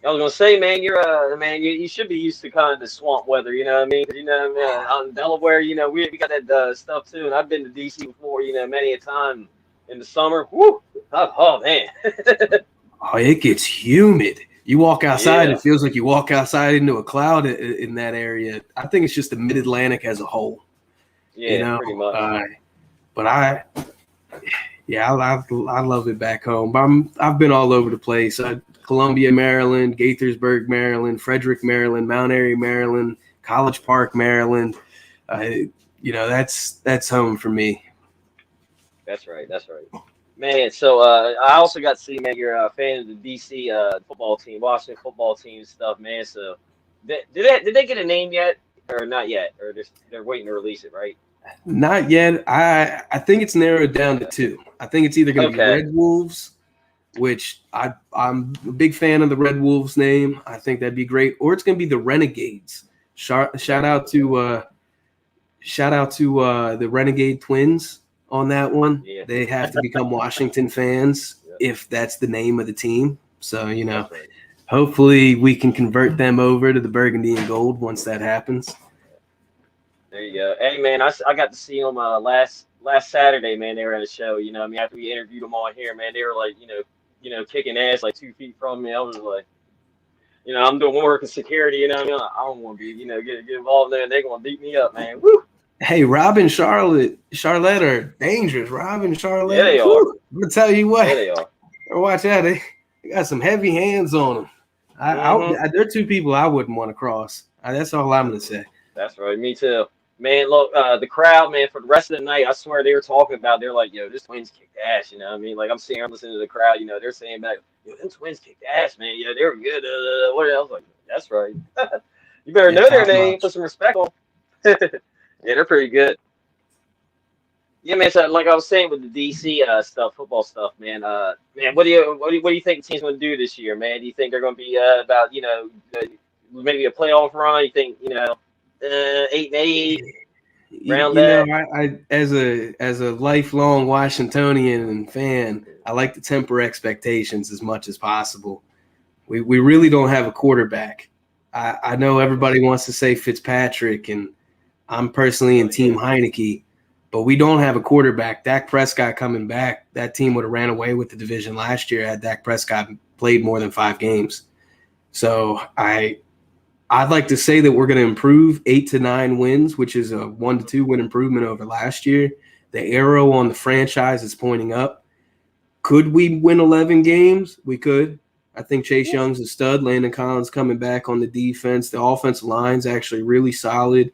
I was gonna say, man, you're man, you should be used to kind of the swamp weather, you know what I mean? You know, on Delaware, you know, we got that stuff too, and I've been to DC before, you know, many a time in the summer. Woo! Oh man. Oh, it gets humid. You walk outside, it feels like you walk outside into a cloud in that area. I think it's just the Mid-Atlantic as a whole. Yeah, you know? Pretty much. But I love it back home. I've been all over the place. Columbia, Maryland, Gaithersburg, Maryland, Frederick, Maryland, Mount Airy, Maryland, College Park, Maryland. You know, that's home for me. That's right. Man, so I also got to see, man, you're a fan of the DC football team, Washington football team stuff, man. So did they get a name yet, or not yet, or they're waiting to release it, right? Not yet. I think it's narrowed down to 2. I think it's either going to be Red Wolves, which I'm a big fan of the Red Wolves name. I think that'd be great, or it's going to be the Renegades. Shout out to the Renegade Twins on that one. Yeah. They have to become Washington fans if that's the name of the team. So, you know, hopefully we can convert them over to the Burgundy and Gold once that happens. There you go. Hey, man, I got to see them last Saturday, man. They were at a show, you know. I mean, after we interviewed them on here, man, they were like, you know, kicking ass like 2 feet from me. I was like, you know, I'm doing work in security, you know. I mean, I don't want to be, you know, get involved there. They're gonna beat me up, man. Woo! Hey, Rob and Charlotte are dangerous. Rob and Charlotte. Yeah, they are. I'm gonna tell you what. Yeah, they are. Watch out, they got some heavy hands on them. They're 2 people I wouldn't want to cross. That's all I'm gonna say. That's right. Me too. Man, look, the crowd, man, for the rest of the night, I swear they were talking about, they're like, yo, this Twins kicked ass, you know what I mean? Like, I'm sitting here listening to the crowd, you know, they're saying back, yo, them Twins kicked ass, man. Yeah, they were good. What else? Like, that's right. You better know their top name, put notch. some respect on. Yeah, they're pretty good. Yeah, man. So, like I was saying with the DC stuff, football stuff, man. Man, what do you think the team's going to do this year, man? Do you think they're going to be about maybe a playoff run? You think 8-8, round You know, that? I as a lifelong Washingtonian and fan, I like to temper expectations as much as possible. We really don't have a quarterback. I know everybody wants to say Fitzpatrick, and I'm personally in Team Heineke, but we don't have a quarterback. Dak Prescott coming back, that team would have ran away with the division last year had Dak Prescott played more than 5 games. So I'd like to say that we're going to improve 8 to 9 wins, which is a 1 to 2 win improvement over last year. The arrow on the franchise is pointing up. Could we win 11 games? We could. I think Chase Young's a stud. Landon Collins coming back on the defense. The offensive line's actually really solid.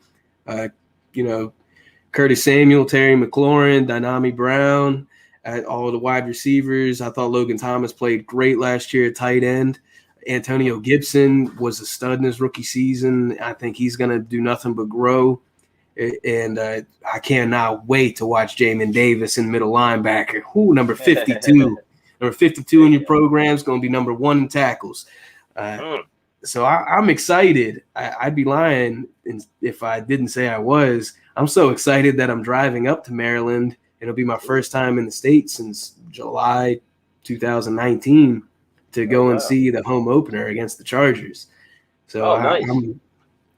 Curtis Samuel, Terry McLaurin, Dynami Brown, all the wide receivers. I thought Logan Thomas played great last year at tight end. Antonio Gibson was a stud in his rookie season. I think he's going to do nothing but grow. And I cannot wait to watch Jamin Davis in middle linebacker. Number 52. Number 52 in your program is going to be number 1 in tackles. So I'm excited. I'd be lying if I didn't say I was. I'm so excited that I'm driving up to Maryland. It'll be my first time in the state since July 2019 to go and see the home opener against the Chargers. So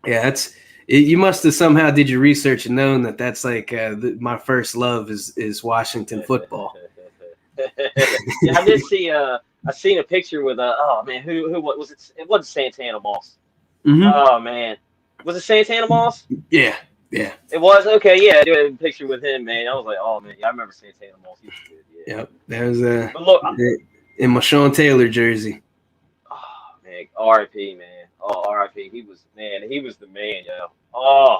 nice. You must have somehow did your research and known that that's like my first love is Washington football. Yeah, I did see. I seen a picture with who what was it? It wasn't Santana Moss. Mm-hmm. Oh man, was it Santana Moss? Yeah. It was okay. Yeah, I did a picture with him, man. I was like, oh man, yeah, I remember Santana Moss. He was good. Yeah. Yep, there's But look, in my Sean Taylor jersey. Oh man, R.I.P. man. Oh, R.I.P. He was the man, yo. Oh,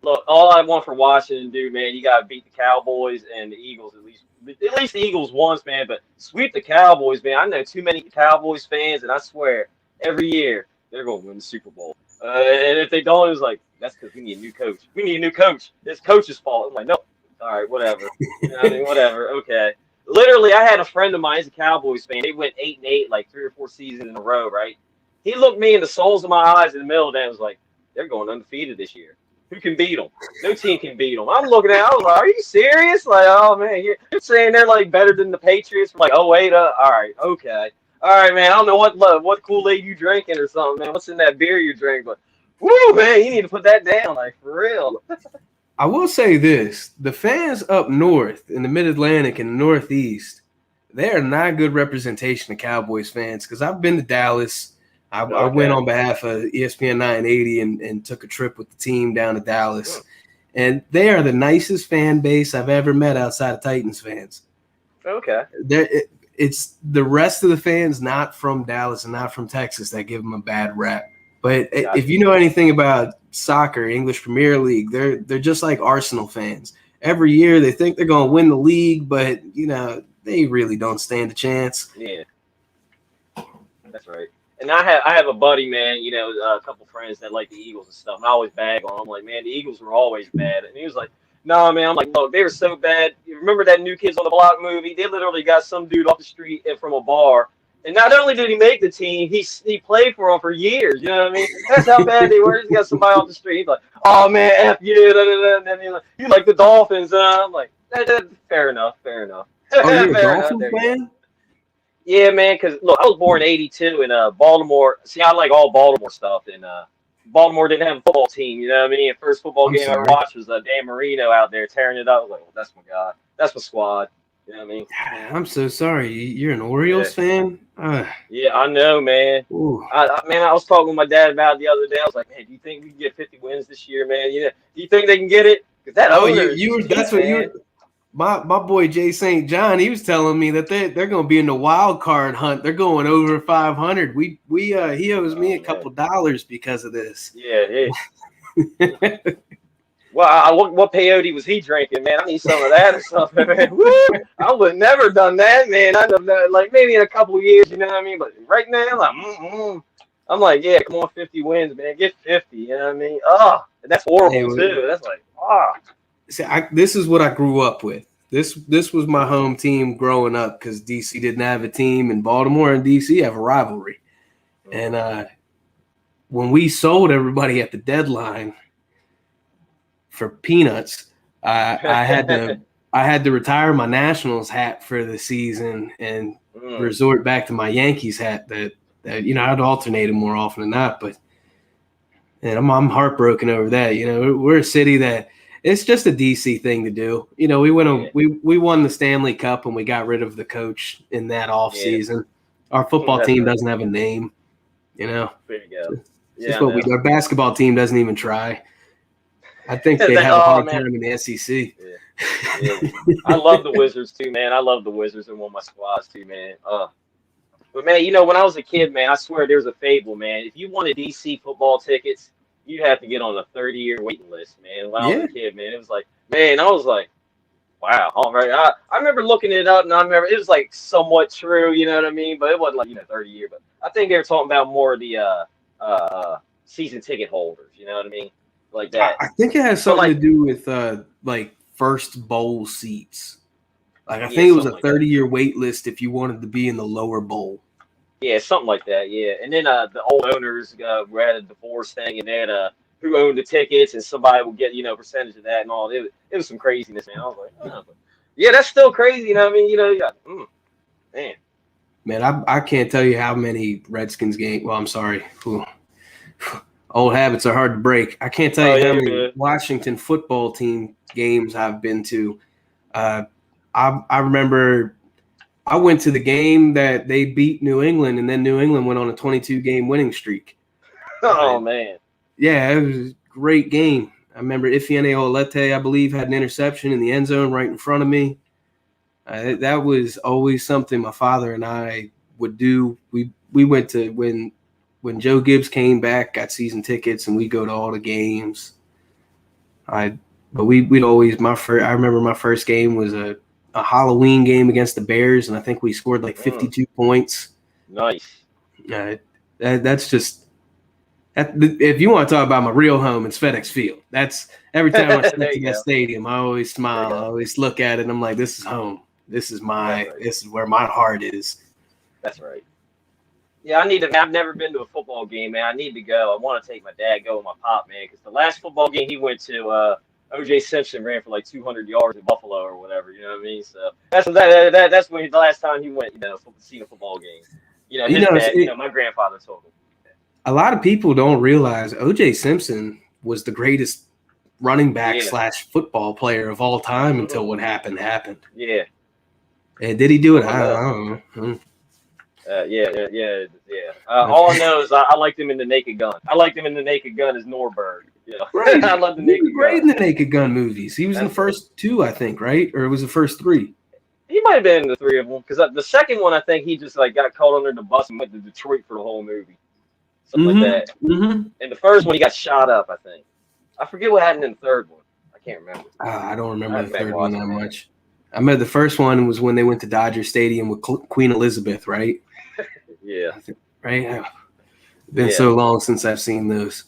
look, all I want for Washington to do, man, you gotta beat the Cowboys and the Eagles at least. At least the Eagles once, man. But sweep the Cowboys, man. I know too many Cowboys fans, and I swear every year they're gonna win the Super Bowl. And if they don't, it's like that's because we need a new coach. We need a new coach. It's coach's fault. I'm like, nope. All right, whatever. You know what I mean, whatever. Okay. Literally, I had a friend of mine. He's a Cowboys fan. They went 8-8 like 3 or 4 seasons in a row, right? He looked me in the soles of my eyes in the middle of that and was like, they're going undefeated this year. Who can beat them? No team can beat them. I'm looking at it, I was like, are you serious? Like, oh, man, you're saying they're, like, better than the Patriots from, like, 08 up? All right, okay. All right, man, I don't know what Kool-Aid you drinking or something, man. What's in that beer you drink? But, woo, man, you need to put that down, like, for real. I will say this. The fans up north in the Mid-Atlantic and the Northeast, they are not good representation of Cowboys fans because I've been to Dallas. I went on behalf of ESPN 980 and took a trip with the team down to Dallas. And they are the nicest fan base I've ever met outside of Titans fans. Okay. It's the rest of the fans not from Dallas and not from Texas that give them a bad rap. But if you know anything about soccer, English Premier League, they're just like Arsenal fans. Every year they think they're going to win the league, but, they really don't stand a chance. Yeah. That's right. And I have a buddy, man, a couple friends that like the Eagles and stuff. And I always bag on them. I'm like, man, the Eagles were always bad. And he was like, nah, man. I'm like, look, they were so bad. You remember that New Kids on the Block movie? They literally got some dude off the street and from a bar. And not only did he make the team, he played for them for years. You know what I mean? That's how bad they were. He's got somebody off the street. He's like, oh, man, F you. And then you like the Dolphins. I'm like, fair enough. Oh, you're a Dolphins fan? Yeah, man, because, look, I was born in 82 in Baltimore. See, I like all Baltimore stuff. And Baltimore didn't have a football team, you know what I mean? The first football game I ever watched was Dan Marino out there tearing it up. I was like, well, that's my guy. That's my squad. You know what I mean? I'm so sorry. You're an Orioles fan? Yeah, I know, man. I was talking with my dad about it the other day. I was like, man, do you think we can get 50 wins this year, man? Do you think they can get it? That's what you – My boy Jay St. John, he was telling me that they're going to be in the wild card hunt. They're going over 500. He owes me a couple dollars because of this. Yeah. Well, what peyote was he drinking, man? I need some of that or something, man. Woo! I would never done that, man. I'd have done, like maybe in a couple of years, you know what I mean? But right now, I'm like, yeah, come on, 50 wins, man. Get 50, you know what I mean? Oh, and that's horrible too. That's like, See, this is what I grew up with. This was my home team growing up because DC didn't have a team, and Baltimore and DC have a rivalry. And when we sold everybody at the deadline for peanuts, I had to retire my Nationals hat for the season and resort back to my Yankees hat that I'd alternate them more often than not. But I'm heartbroken over that. We're a city that it's just a DC thing to do. We won the Stanley Cup and we got rid of the coach in that off season. Our football team doesn't have a name. There you go. Our basketball team doesn't even try. I think they have a hard time in the SEC. Yeah. I love the Wizards too, man. I love the Wizards and one of my squads too, man. But man, when I was a kid, man, I swear there's a fable, man. If you wanted DC football tickets, you'd have to get on a 30-year waiting list, man. When I was a kid, man, it was like, man, I was like, wow, all right. I remember looking it up, and I remember it was like somewhat true, you know what I mean? But it wasn't like 30-year. But I think they were talking about more of the season ticket holders, you know what I mean? Like that. I think it has something to do with like first bowl seats. Like I think it was a 30-year wait list if you wanted to be in the lower bowl. Yeah, something like that. Yeah, and then the old owners were at a divorce thing, and then who owned the tickets, and somebody would get percentage of that and all. It was some craziness, man. I was like, but yeah, that's still crazy. You know what I mean? Man. Man, I can't tell you how many Redskins games. Well, I'm sorry. Old habits are hard to break. I can't tell you how many Washington football team games I've been to. I remember I went to the game that they beat New England, and then New England went on a 22-game winning streak. Oh, man. Yeah, it was a great game. I remember Ifeanyi Olete, I believe, had an interception in the end zone right in front of me. That was always something my father and I would do. We went to when Joe Gibbs came back, got season tickets, and we'd go to all the games. But we'd always I remember my first game was a Halloween game against the Bears, and I think we scored like 52 points. Nice. That's just if you want to talk about my real home, it's FedEx Field. That's every time I step to that stadium, I always smile. I always look at it, and I'm like, this is home. This is this is where my heart is. That's right. Yeah, I've never been to a football game, man. I need to go. I want to take my dad, go with my pop, man, because the last football game he went to, O.J. Simpson ran for like 200 yards in Buffalo or whatever. You know what I mean? So that's when the last time he went, see a football game. My grandfather told him. A lot of people don't realize O.J. Simpson was the greatest running back / football player of all time until what happened. Yeah. And did he do it? I don't know. Yeah. All I know is I liked him in The Naked Gun. I liked him in The Naked Gun as Norberg. Yeah, right. I love The Naked Gun. Great in the Naked Gun movies. He was in the first two, I think, right? Or it was the first three? He might have been in the three of them because the second one, I think he just got caught under the bus and went to Detroit for the whole movie, something like that. Mm-hmm. And the first one, he got shot up. I think. I forget what happened in the third one. I can't remember. I don't remember the third one that much. I remember the first one was when they went to Dodger Stadium with Queen Elizabeth, right? Yeah. Right? Been so long since I've seen those.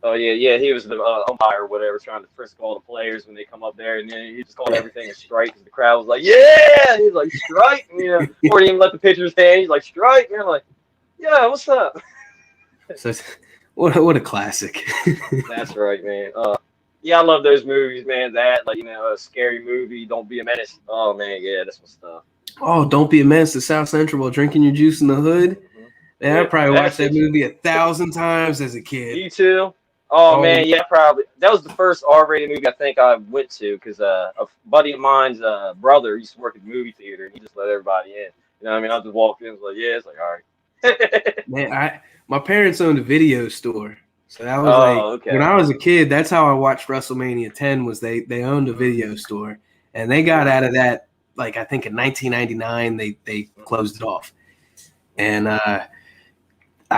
Oh, yeah. He was the umpire or whatever, trying to frisk all the players when they come up there. And then he just called everything a strike because the crowd was like, yeah! And he's like, strike! And, or he even let the pitcher stand. He's like, strike! And they're like, yeah, what's up? So, what a classic. That's right, man. Yeah, I love those movies, man. That, a scary movie, Don't Be a Menace. Oh, man, yeah, that's my stuff. Oh, Don't Be a Menace to South Central while drinking your juice in the hood. Mm-hmm. Man, I probably watched that movie 1,000 times as a kid. You too? Oh, man, yeah, probably. That was the first R-rated movie I think I went to because a buddy of mine's brother used to work at the movie theater, and he just let everybody in. You know what I mean? I just walked in and was like, yeah, it's like, all right. Man, my parents owned a video store. So that was when I was a kid, that's how I watched WrestleMania 10 was they owned a video store. And they got out of that, I think in 1999, they closed it off. And I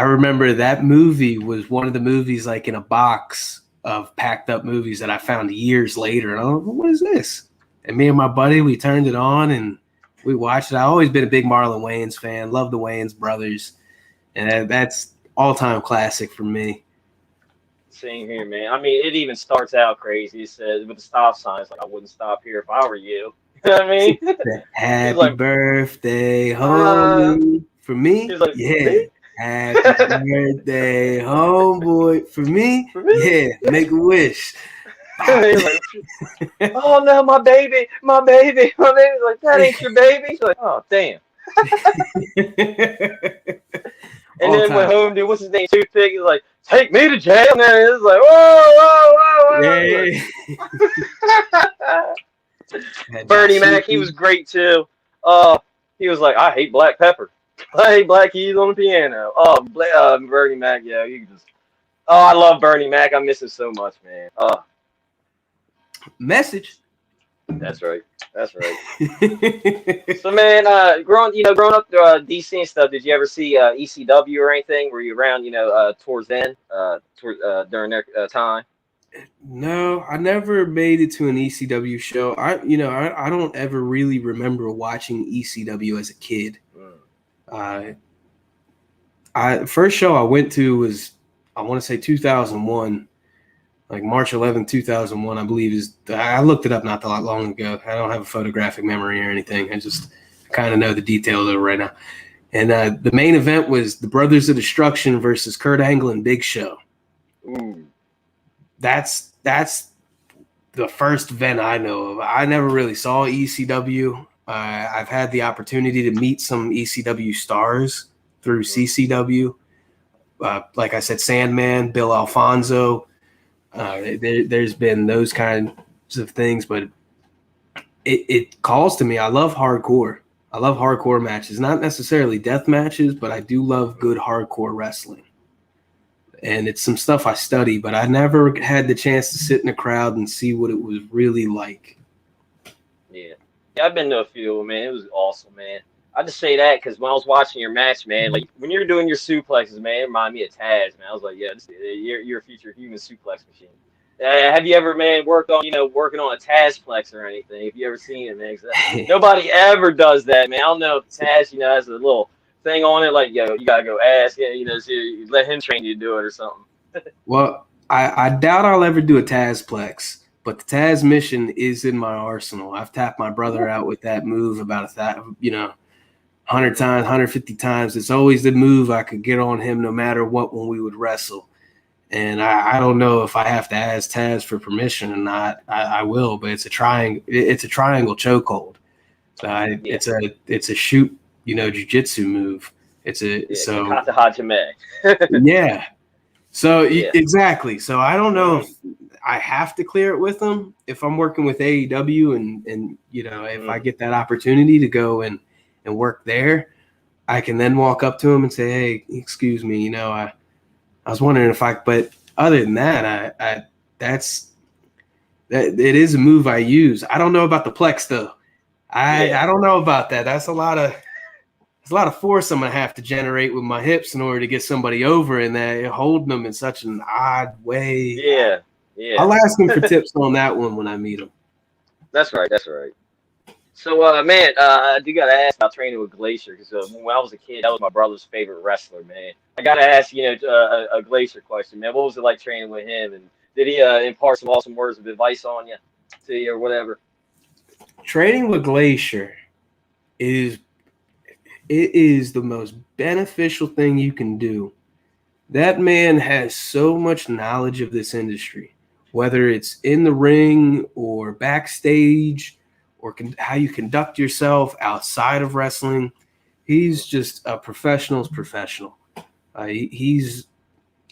remember that movie was one of the movies in a box of packed up movies that I found years later. And I'm like, what is this? And me and my buddy, we turned it on and we watched it. I've always been a big Marlon Wayans fan. Love the Wayans brothers. And that's all-time classic for me. Same here, man. I mean, it even starts out crazy. It says with the stop signs, like I wouldn't stop here if I were you. You know what I mean? Happy like, birthday, homie. For me? Like, yeah. Me? Happy birthday, homeboy. For me? For me? Yeah. Make a wish. Like, oh no, my baby. Like, that ain't your baby. She's like, oh damn. And then went home, dude. What's his name? Toothpick. He's like, take me to jail. And then it's like, whoa. Bernie Mac, he was great too. He was like, I hate black pepper. I hate black keys on the piano. Bernie Mac, yeah, you just. Oh, I love Bernie Mac. I miss him so much, man. Message. That's right. So, man, growing up DC and stuff, did you ever see ECW or anything? Were you around, towards then, during their time? No, I never made it to an ECW show. I don't ever really remember watching ECW as a kid. First show I went to was, I want to say 2001. Like March 11th, 2001, I believe I looked it up not that long ago. I don't have a photographic memory or anything. I just kind of know the details of it right now. And the main event was the Brothers of Destruction versus Kurt Angle and Big Show. Ooh. That's the first event I know of. I never really saw ECW. I've had the opportunity to meet some ECW stars through CCW. Like I said, Sandman, Bill Alfonso. There's been those kinds of things, but it calls to me. I love hardcore. I love hardcore matches, not necessarily death matches, but I do love good hardcore wrestling. And it's some stuff I study, but I never had the chance to sit in a crowd and see what it was really like. Yeah, I've been to a few, man. It was awesome, man. I just say that because when I was watching your match, man, like when you're doing your suplexes, man, it reminded me of Taz, man. I was like, yeah, you're a future human suplex machine. Have you ever, man, working on a Tazplex or anything? Have you ever seen it, man? Nobody ever does that, man. I don't know if Taz, has a little thing on it, like, you gotta go ask, so you let him train you to do it or something. Well, I doubt I'll ever do a Tazplex, but the Taz mission is in my arsenal. I've tapped my brother out with that move about 100 times, 150 times. It's always the move I could get on him no matter what when we would wrestle. And I don't know if I have to ask Taz for permission or not. I will, but it's a triangle chokehold. It's a shoot, jiu-jitsu move. So Kata Hajime. Yeah. So Yeah. Exactly. So I don't know if I have to clear it with them if I'm working with AEW and if I get that opportunity to go and work there, I can then walk up to him and say, hey, excuse me, I was wondering if but other than that, it is a move I use. I don't know about the Plex though. I don't know about that. That's a lot of force I'm gonna have to generate with my hips in order to get somebody over, and that holding them in such an odd way. Yeah. I'll ask him for tips on that one when I meet him. That's right. So, man, I do gotta ask about training with Glacier because when I was a kid, that was my brother's favorite wrestler, man. I gotta ask, a Glacier question, man. What was it like training with him, and did he impart some awesome words of advice on you, to you, or whatever? Training with Glacier is the most beneficial thing you can do. That man has so much knowledge of this industry, whether it's in the ring or backstage, or how you conduct yourself outside of wrestling. He's just a professional's professional. You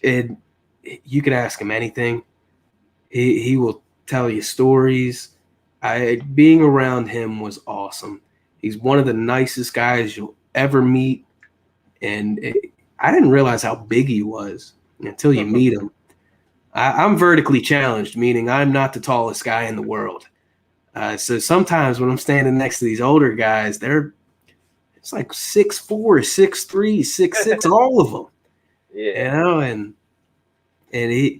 could ask him anything. He will tell you stories. Being around him was awesome. He's one of the nicest guys you'll ever meet. And I didn't realize how big he was until you meet him. I'm vertically challenged, meaning I'm not the tallest guy in the world. So sometimes when I'm standing next to these older guys, it's like 6'4", 6'3", 6'6", all of them. Yeah. And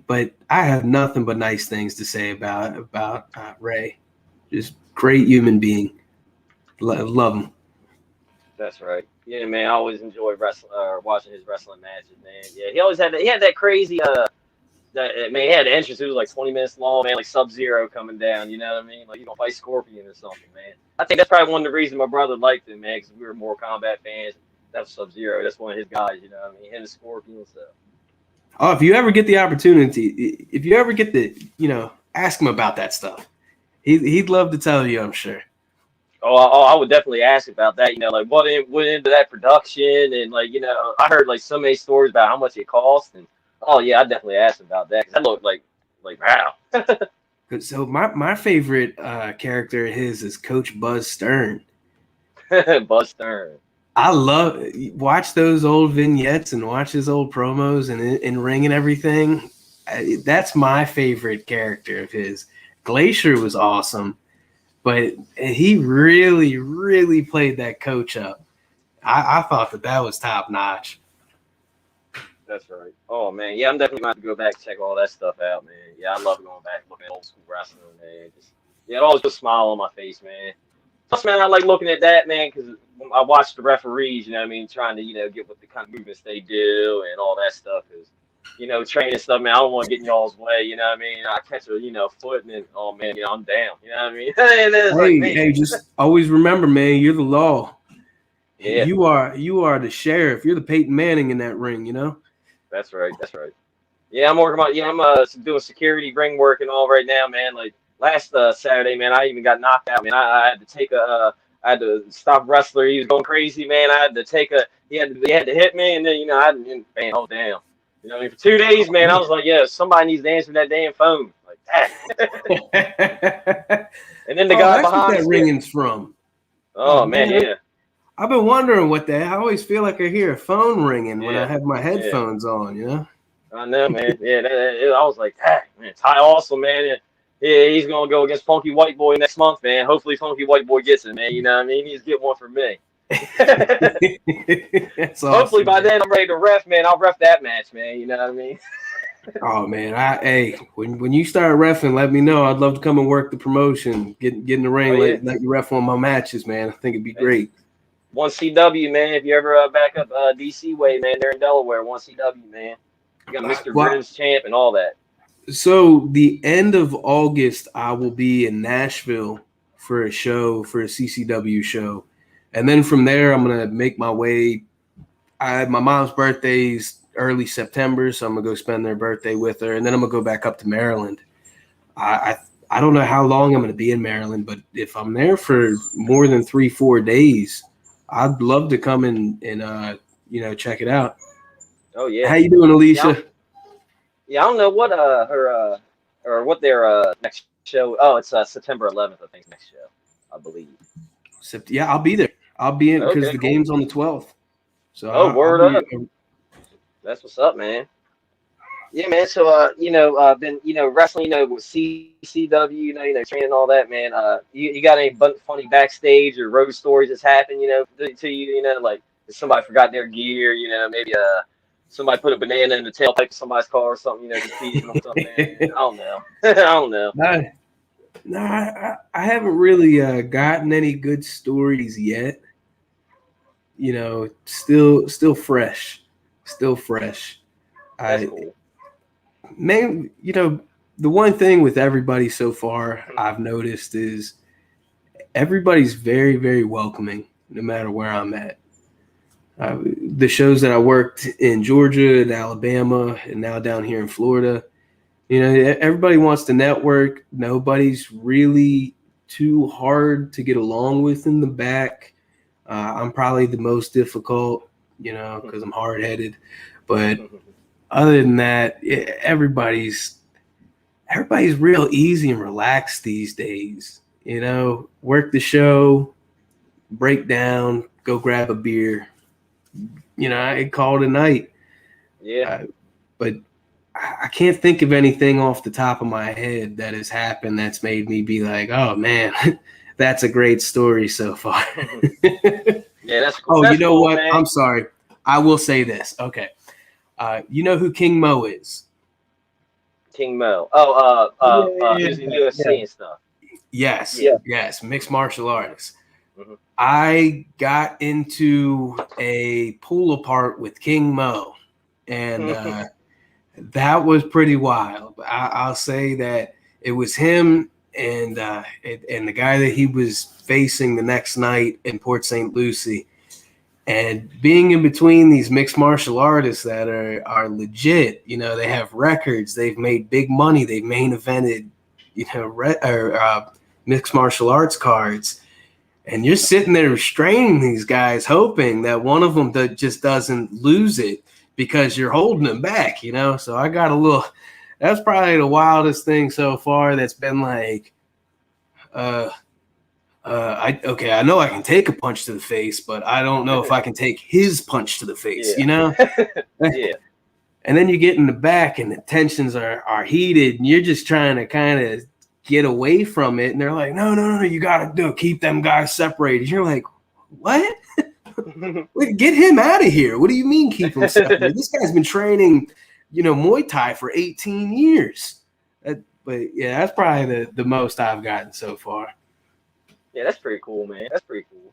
But I have nothing but nice things to say about Ray. Just great human being. Love him. That's right. Yeah, man. I always enjoy wrestling, watching his wrestling matches, man. Yeah, he always had that. He had that crazy. Man, he had an entrance. It was like 20 minutes long, man. Like Sub-Zero coming down. You know what I mean? Like you gonna fight Scorpion or something, man. I think that's probably one of the reasons my brother liked him, man, because we were more Kombat fans. That's Sub-Zero. That's one of his guys. You know what I mean? Him and Scorpion and stuff. Oh, if you ever get the opportunity, if you ever get the, ask him about that stuff. He'd love to tell you, I'm sure. I would definitely ask about that. You know, like what went into that production, and like I heard like so many stories about how much it cost, and yeah, I definitely asked about that because that looked like wow. So my favorite character of his is Coach Buzz Stern. Buzz Stern. I watch those old vignettes and watch his old promos and in ring and everything. That's my favorite character of his. Glacier was awesome, but he really, really played that coach up. I thought that was top notch. That's right. Oh man, yeah, I'm definitely going to go back and check all that stuff out, man. Yeah, I love going back looking at old school wrestling, man. It always puts a smile on my face, man. Plus, man, I like looking at that, man, because I watch the referees, you know what I mean, trying to, get what the kind of movements they do and all that stuff. Because, training stuff, man, I don't want to get in y'all's way, you know what I mean? I catch a, foot and then, oh, man, I'm down, you know what I mean? Hey, just always remember, man, you're the law. Yeah. You are the sheriff. You're the Peyton Manning in that ring, That's right. Yeah, I'm working on, I'm doing security ring work and all right now, man. Like, last Saturday, man, I even got knocked out, man. I had to take I had to stop wrestler. He was going crazy, man. I had to take he had to hit me, and then, I didn't, bam, oh, damn. You know what I mean? For 2 days, man, I was like, yeah, somebody needs to answer that damn phone. Like, that. And then the guy behind that ringing's from. Oh, man, yeah. I've been wondering what that. I always feel like I hear a phone ringing when I have my headphones on, I know, man. Yeah, I was like, man, Ty Awesome, man. Yeah, he's going to go against Funky White Boy next month, man. Hopefully Funky White Boy gets it, man. You know what I mean? He needs to get one from me. Hopefully by then I'm ready to ref, man. I'll ref that match, man. You know what I mean? Oh, man. When you start reffing, let me know. I'd love to come and work the promotion. Get in the ring, let you ref on my matches, man. I think it'd be great. 1CW, man. If you ever back up DC way, man, they're in Delaware. 1CW, man. You got Mr. Britain's champ and all that. So the end of August, I will be in Nashville for a CCW show. And then from there, I'm going to make my way. My mom's birthday's early September, so I'm going to go spend their birthday with her. And then I'm going to go back up to Maryland. I don't know how long I'm going to be in Maryland, but if I'm there for more than 3-4 days, I'd love to come and check it out. Oh yeah. How you doing, Alicia? Yeah, I don't know what or what their next show. Oh, it's September 11th, I think, next show, I believe. Yeah, I'll be there. I'll be in because the game's on the 12th. So word up. That's what's up, man. Yeah, man. So been wrestling, with CCW, training and all that, man. You got any funny backstage or road stories that's happened, to you, like if somebody forgot their gear, maybe somebody put a banana in the tailpipe of somebody's car or something, just teasing them something. I don't know. I don't know. No, I haven't really gotten any good stories yet. Still fresh. That's cool. Man, the one thing with everybody so far I've noticed is everybody's very, very welcoming, no matter where I'm at. The shows that I worked in Georgia and Alabama and now down here in Florida, everybody wants to network. Nobody's really too hard to get along with in the back. I'm probably the most difficult, because I'm hard-headed. But other than that, everybody's real easy and relaxed these days. Work the show, break down, go grab a beer. I call it a night. Yeah. But I can't think of anything off the top of my head that has happened that's made me be like, oh, man, that's a great story so far. Yeah, that's cool. Oh, you know cool, what? Man. I'm sorry. I will say this. Okay. You know who King Mo is? King Mo. He was in UFC and stuff. Yes, yes, mixed martial artists. Mhm. I got into a pull apart with King Mo, and that was pretty wild. I'll say that it was him and the guy that he was facing the next night in Port St. Lucie. And being in between these mixed martial artists that are legit, you know, they have records, they've made big money, they've main evented, you know, mixed martial arts cards, and you're sitting there restraining these guys, hoping that one of them just doesn't lose it because you're holding them back, you know. So I got a little. That's probably the wildest thing so far. That's been like, I know I can take a punch to the face, but I don't know if I can take his punch to the face, you know? Yeah. And then you get in the back and the tensions are heated and you're just trying to kind of get away from it. And they're like, no, you got to keep them guys separated. You're like, what? Get him out of here. What do you mean keep him separated? This guy's been training, you know, Muay Thai for 18 years. But yeah, that's probably the most I've gotten so far. Yeah, that's pretty cool, man. That's pretty cool.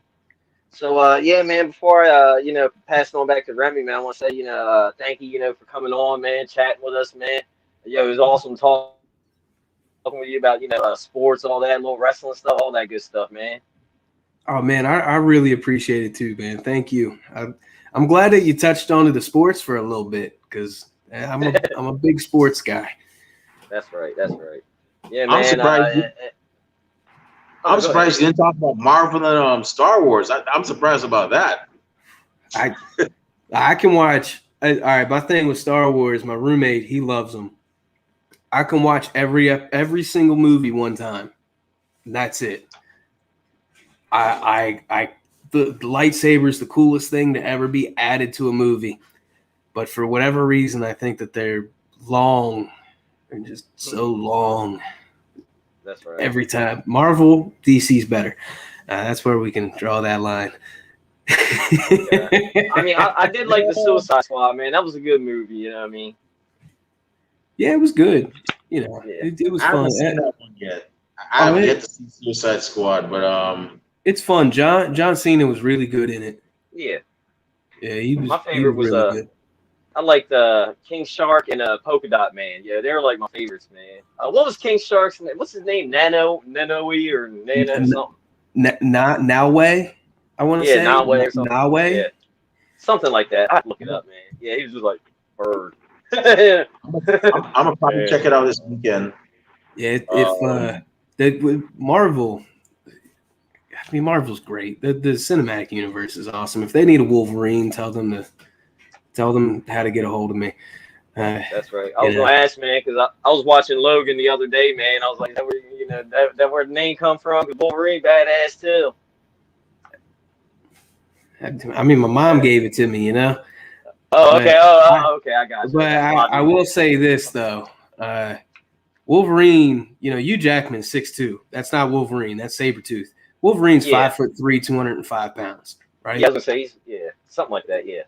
So, yeah, man, before you know, pass it on back to Remy, man, I want to say, you know, thank you, you know, for coming on, man, chatting with us, man. Yo, it was awesome talking with you about, you know, sports, all that, little wrestling stuff, all that good stuff, man. Oh, man, I really appreciate it too, man. Thank you. I'm glad that you touched on to the sports for a little bit because I'm a big sports guy. That's right. That's right. Yeah, man. I'm surprised. I'm surprised you didn't talk about Marvel and Star Wars. I'm surprised about that. I can watch. All right, my thing with Star Wars, my roommate, he loves them. I can watch every single movie one time. And that's it. The lightsaber is the coolest thing to ever be added to a movie, but for whatever reason, I think that they're long and just so long. That's right. Every time. Marvel, DC's better. That's where we can draw that line. Yeah. I mean, I did like the Suicide Squad, man. That was a good movie. You know what I mean? Yeah, it was good. You know, it was fun. I haven't seen that one yet. I haven't yet to see Suicide Squad, but it's fun. John Cena was really good in it. Yeah. Yeah, he was. My favorite was really good. I liked King Shark and Polka Dot Man. Yeah, they were like my favorites, man. What was King Shark's name? What's his name? Nanoe or Nana something? Noway, I want to say. Noway or something. Noway? Yeah. Something like that. I'd look it up, man. Yeah, he was just like bird. I'm gonna probably check it out this weekend. Yeah, if Marvel. I mean, Marvel's great. The cinematic universe is awesome. If they need a Wolverine, tell them how to get a hold of me. That's right. I was gonna ask, man, because I was watching Logan the other day, man. I was like, that where the name come from? Because Wolverine badass too. I mean, my mom gave it to me, you know. Oh, okay. Okay. I got you. But I will say this though, Wolverine. You know, Hugh Jackman's 6'2". That's not Wolverine. That's Sabretooth. Wolverine's 5'3", 205 pounds, right? Yeah, I was gonna say something like that. Yeah.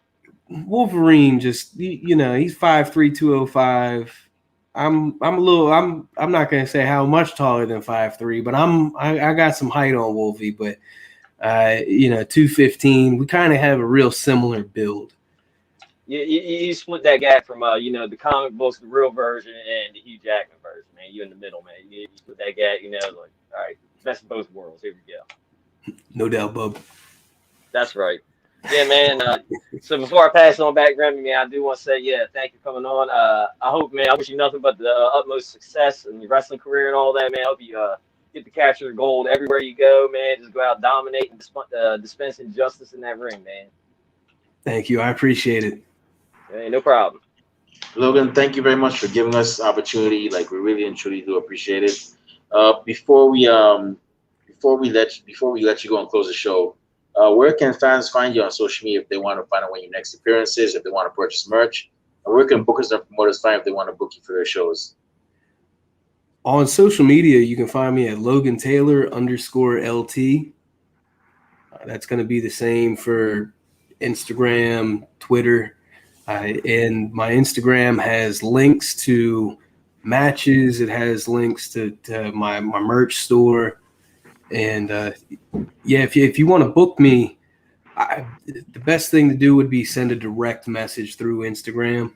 Wolverine just, you know, he's 5'3", 205. I'm not gonna say how much taller than 5'3", but I got some height on Wolvie, but you know, 215. We kind of have a real similar build. You split that gap from you know, the comic books, the real version, and the Hugh Jackman version, man. You in the middle, man. You split that gap, you know, like, all right, best of both worlds. Here we go. No doubt, bub. That's right. Yeah, man. So before I pass it on back, Remy, man, I do want to say, thank you for coming on. I hope, man, I wish you nothing but the utmost success in your wrestling career and all that, man. I hope you get to capture the gold everywhere you go, man. Just go out, dominate, and dispense injustice in that ring, man. Thank you. I appreciate it. Hey, no problem. Logan, thank you very much for giving us the opportunity. Like, we really and truly do appreciate it. Before we let you go and close the show, where can fans find you on social media if they want to find out when your next appearance is, if they want to purchase merch? And where can bookers and promoters find if they want to book you for their shows? On social media, you can find me at Logan Taylor _LT. That's going to be the same for Instagram, Twitter. And my Instagram has links to matches. It has links to my merch store. And yeah, if you want to book me, the best thing to do would be send a direct message through Instagram.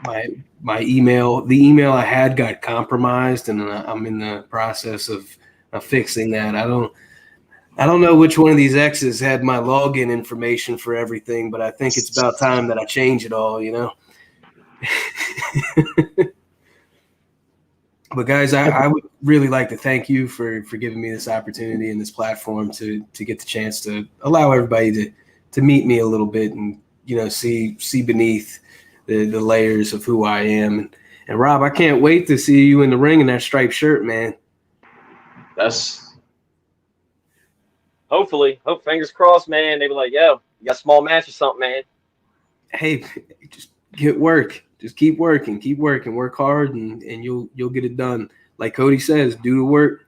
My email, the email I had got compromised, and I'm in the process of fixing that. I don't know which one of these exes had my login information for everything, but I think it's about time that I change it all, you know? But guys, I would really like to thank you for giving me this opportunity and this platform to get the chance to allow everybody to meet me a little bit and, you know, see beneath the layers of who I am. And Rob, I can't wait to see you in the ring in that striped shirt, man. Hopefully, fingers crossed, man. They be like, yo, you got a small match or something, man. Hey, just get work. Just keep working, work hard, and you'll get it done. Like Cody says, do the work.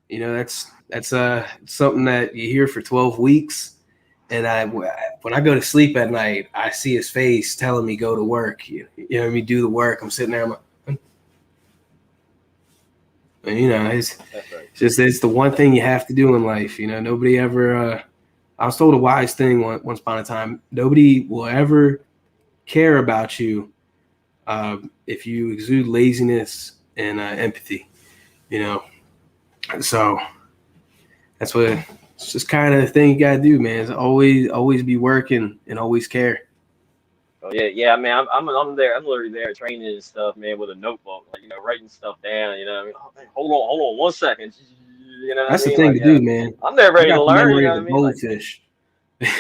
You know, that's something that you hear for 12 weeks. And when I go to sleep at night, I see his face telling me go to work. You know what I mean? Do the work. I'm sitting there. I'm like, you know, it's the one thing you have to do in life. You know, nobody ever. I was told a wise thing once upon a time. Nobody will ever care about you if you exude laziness and empathy. You know, so that's what. It's just kind of the thing you gotta do, man. Is always be working and always care. Oh yeah. I mean, I'm there. I'm literally there training and stuff, man, with a notebook, like, you know, writing stuff down. You know, what I mean, oh, man, hold on 1 second. You know, That's what I the mean? thing to do, man. I'm there ready to the learn. You memory know of what a I mean? goldfish.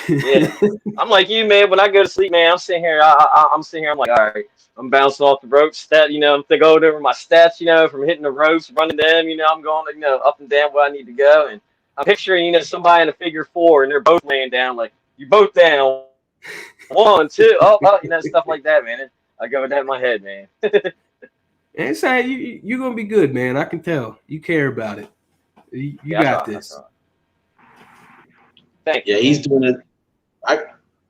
Yeah, I'm like you, man. When I go to sleep, man, I'm sitting here. I'm sitting here. I'm like, all right, I'm bouncing off the ropes. You know, I'm going over my steps. You know, from hitting the ropes, running them. You know, I'm going, you know, up and down where I need to go, and I'm picturing, you know, somebody in a figure four, and they're both laying down. Like, you both down. 1, 2, you know, stuff like that, man. I go with that in my head, man. It's like you're gonna be good, man. I can tell. You care about it. You got this. Thank you. Yeah, he's doing it.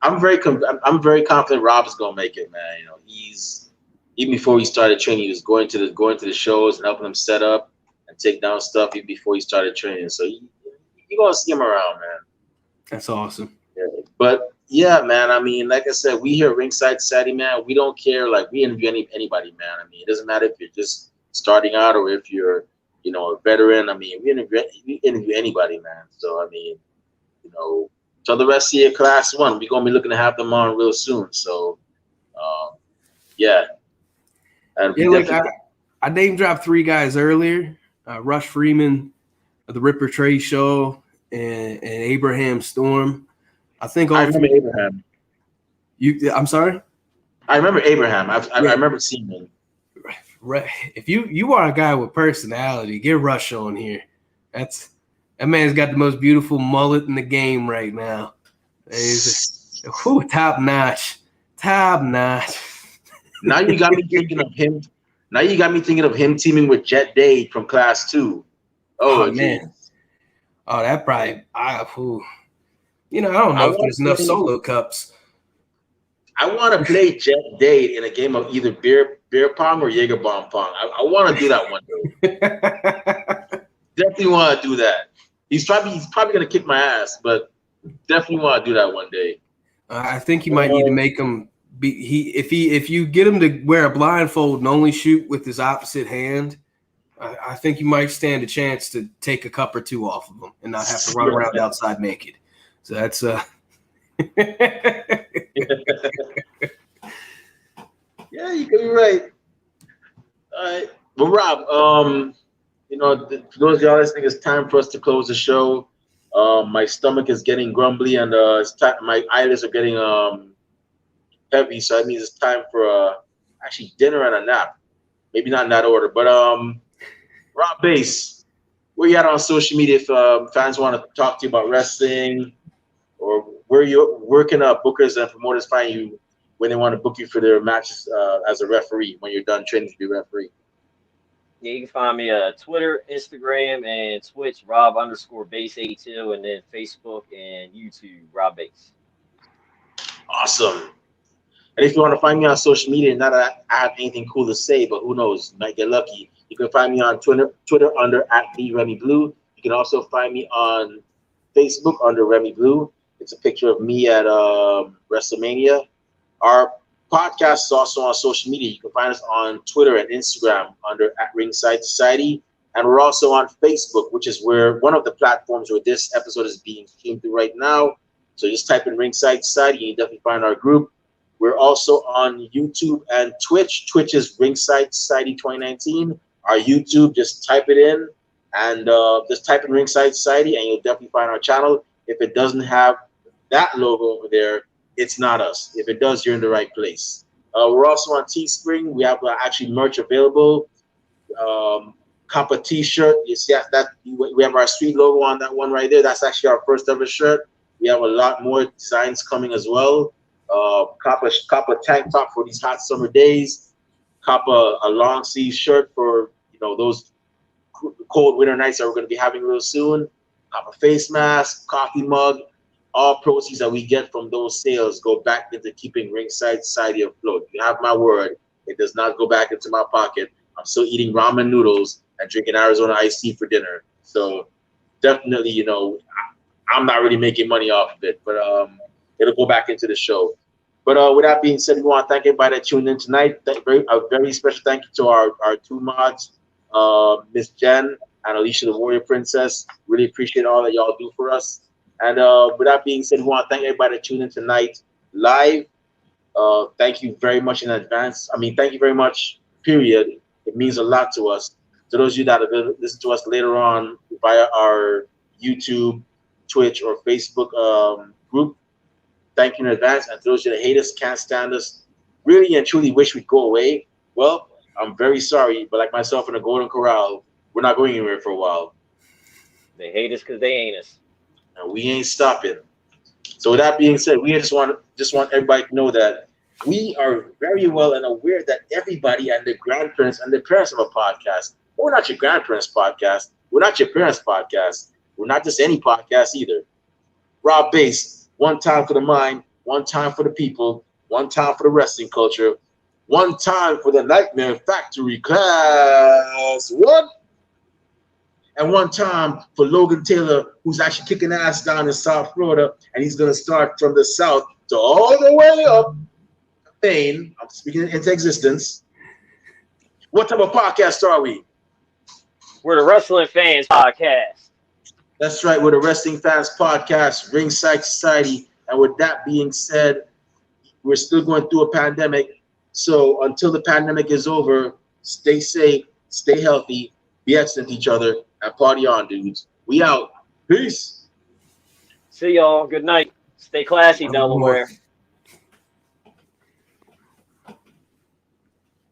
I'm very confident Rob's gonna make it, man. You know, he's even before he started training, he was going to the shows and helping them set up and take down stuff even before he started training. So you're gonna see him around, man. That's awesome. Yeah. But yeah, man. I mean, like I said, we here at Ringside Saturday, man. We don't care. Like, we interview anybody, man. I mean, it doesn't matter if you're just starting out or if you're, you know, a veteran. I mean, we interview anybody, man. So I mean, you know, till the rest of your class 1, we're gonna be looking to have them on real soon. So, yeah. And yeah, like I name dropped 3 guys earlier: Rush Freeman, the Ripper Trey Show, and Abraham Storm. I think I remember Abraham. I'm sorry. I remember Abraham. I remember seeing him. If you are a guy with personality, get Rush on here. That man's got the most beautiful mullet in the game right now. He's top notch. Now you got me thinking of him. Now you got me thinking of him teaming with Jet Dade from Class 2. Oh man. Oh, that probably. You know, I don't know if there's enough solo cups. I want to play Jet Dade in a game of either beer pong or Jaeger bomb pong. I want to do that one day. Definitely want to do that. He's probably gonna kick my ass, but definitely want to do that one day. I think you might need to make him be. If you get him to wear a blindfold and only shoot with his opposite hand, I think you might stand a chance to take a cup or 2 off of him and not have to run around outside naked. So that's Yeah, you could be right. All right. Well, Rob, you know, for those of y'all listening, it's time for us to close the show. My stomach is getting grumbly, and my eyelids are getting heavy, so that means it's time for actually dinner and a nap. Maybe not in that order, but Rob Bass, where you at on social media if fans want to talk to you about wrestling, or where can bookers and promoters find you when they want to book you for their matches as a referee when you're done training to be a referee? Yeah, you can find me Twitter, Instagram, and Twitch, Rob_Bass82, and then Facebook and YouTube, Rob Bass. Awesome. And if you want to find me on social media, not that I have anything cool to say, but who knows, might get lucky. You can find me on Twitter under @TheRemyBlue. You can also find me on Facebook under Remy Blue. It's a picture of me at WrestleMania. Our podcast is also on social media. You can find us on Twitter and Instagram under @Ringside Society. And we're also on Facebook, which is where one of the platforms where this episode is being streamed through right now. So just type in Ringside Society and you definitely find our group. We're also on YouTube and Twitch. Twitch is Ringside Society 2019. Our YouTube, just type it in and just type in Ringside Society and you'll definitely find our channel. If it doesn't have that logo over there, it's not us. If it does, you're in the right place. We're also on Teespring. We have actually merch available. Kappa t-shirt. You see that we have our street logo on that one right there. That's actually our first ever shirt. We have a lot more designs coming as well. Kappa tank top for these hot summer days. Kappa a long sleeve shirt for those cold winter nights that we're going to be having real soon. Kappa face mask, coffee mug. All proceeds that we get from those sales go back into keeping Ringside Society afloat. You have my word. It does not go back into my pocket. I'm still eating ramen noodles and drinking Arizona iced tea for dinner. So definitely, I'm not really making money off of it, but it'll go back into the show. But with that being said, we want to thank everybody that tuned in tonight. A very special thank you to our two mods, Miss Jen and Alicia the Warrior Princess. Really appreciate all that y'all do for us. And with that being said, we want to thank everybody that tuned in tonight live. Thank you very much in advance. Thank you very much, period. It means a lot to us. To those of you that have listened to us later on via our YouTube, Twitch, or Facebook group, thank you in advance. And to those of you that hate us, can't stand us, really and truly wish we'd go away, well, I'm very sorry, but like myself in the Golden Corral, we're not going anywhere for a while. They hate us because they ain't us. And we ain't stopping. So with that being said, we just want everybody to know that we are very well and aware that everybody and their grandparents and their parents have a podcast. But we're not your grandparents' podcast. We're not your parents' podcast. We're not just any podcast either. Raw Base, one time for the mind, one time for the people, one time for the wrestling culture, one time for the Nightmare Factory Class 1. And one time for Logan Taylor, who's actually kicking ass down in South Florida, and he's going to start from the south to all the way up Maine. I'm speaking into existence. What type of podcast are we? We're the Wrestling Fans Podcast. That's right. We're the Wrestling Fans Podcast, Ringside Society. And with that being said, we're still going through a pandemic. So until the pandemic is over, stay safe, stay healthy, be excellent to each other, and party on, dudes. We out. Peace. See y'all. Good night. Stay classy, Delaware.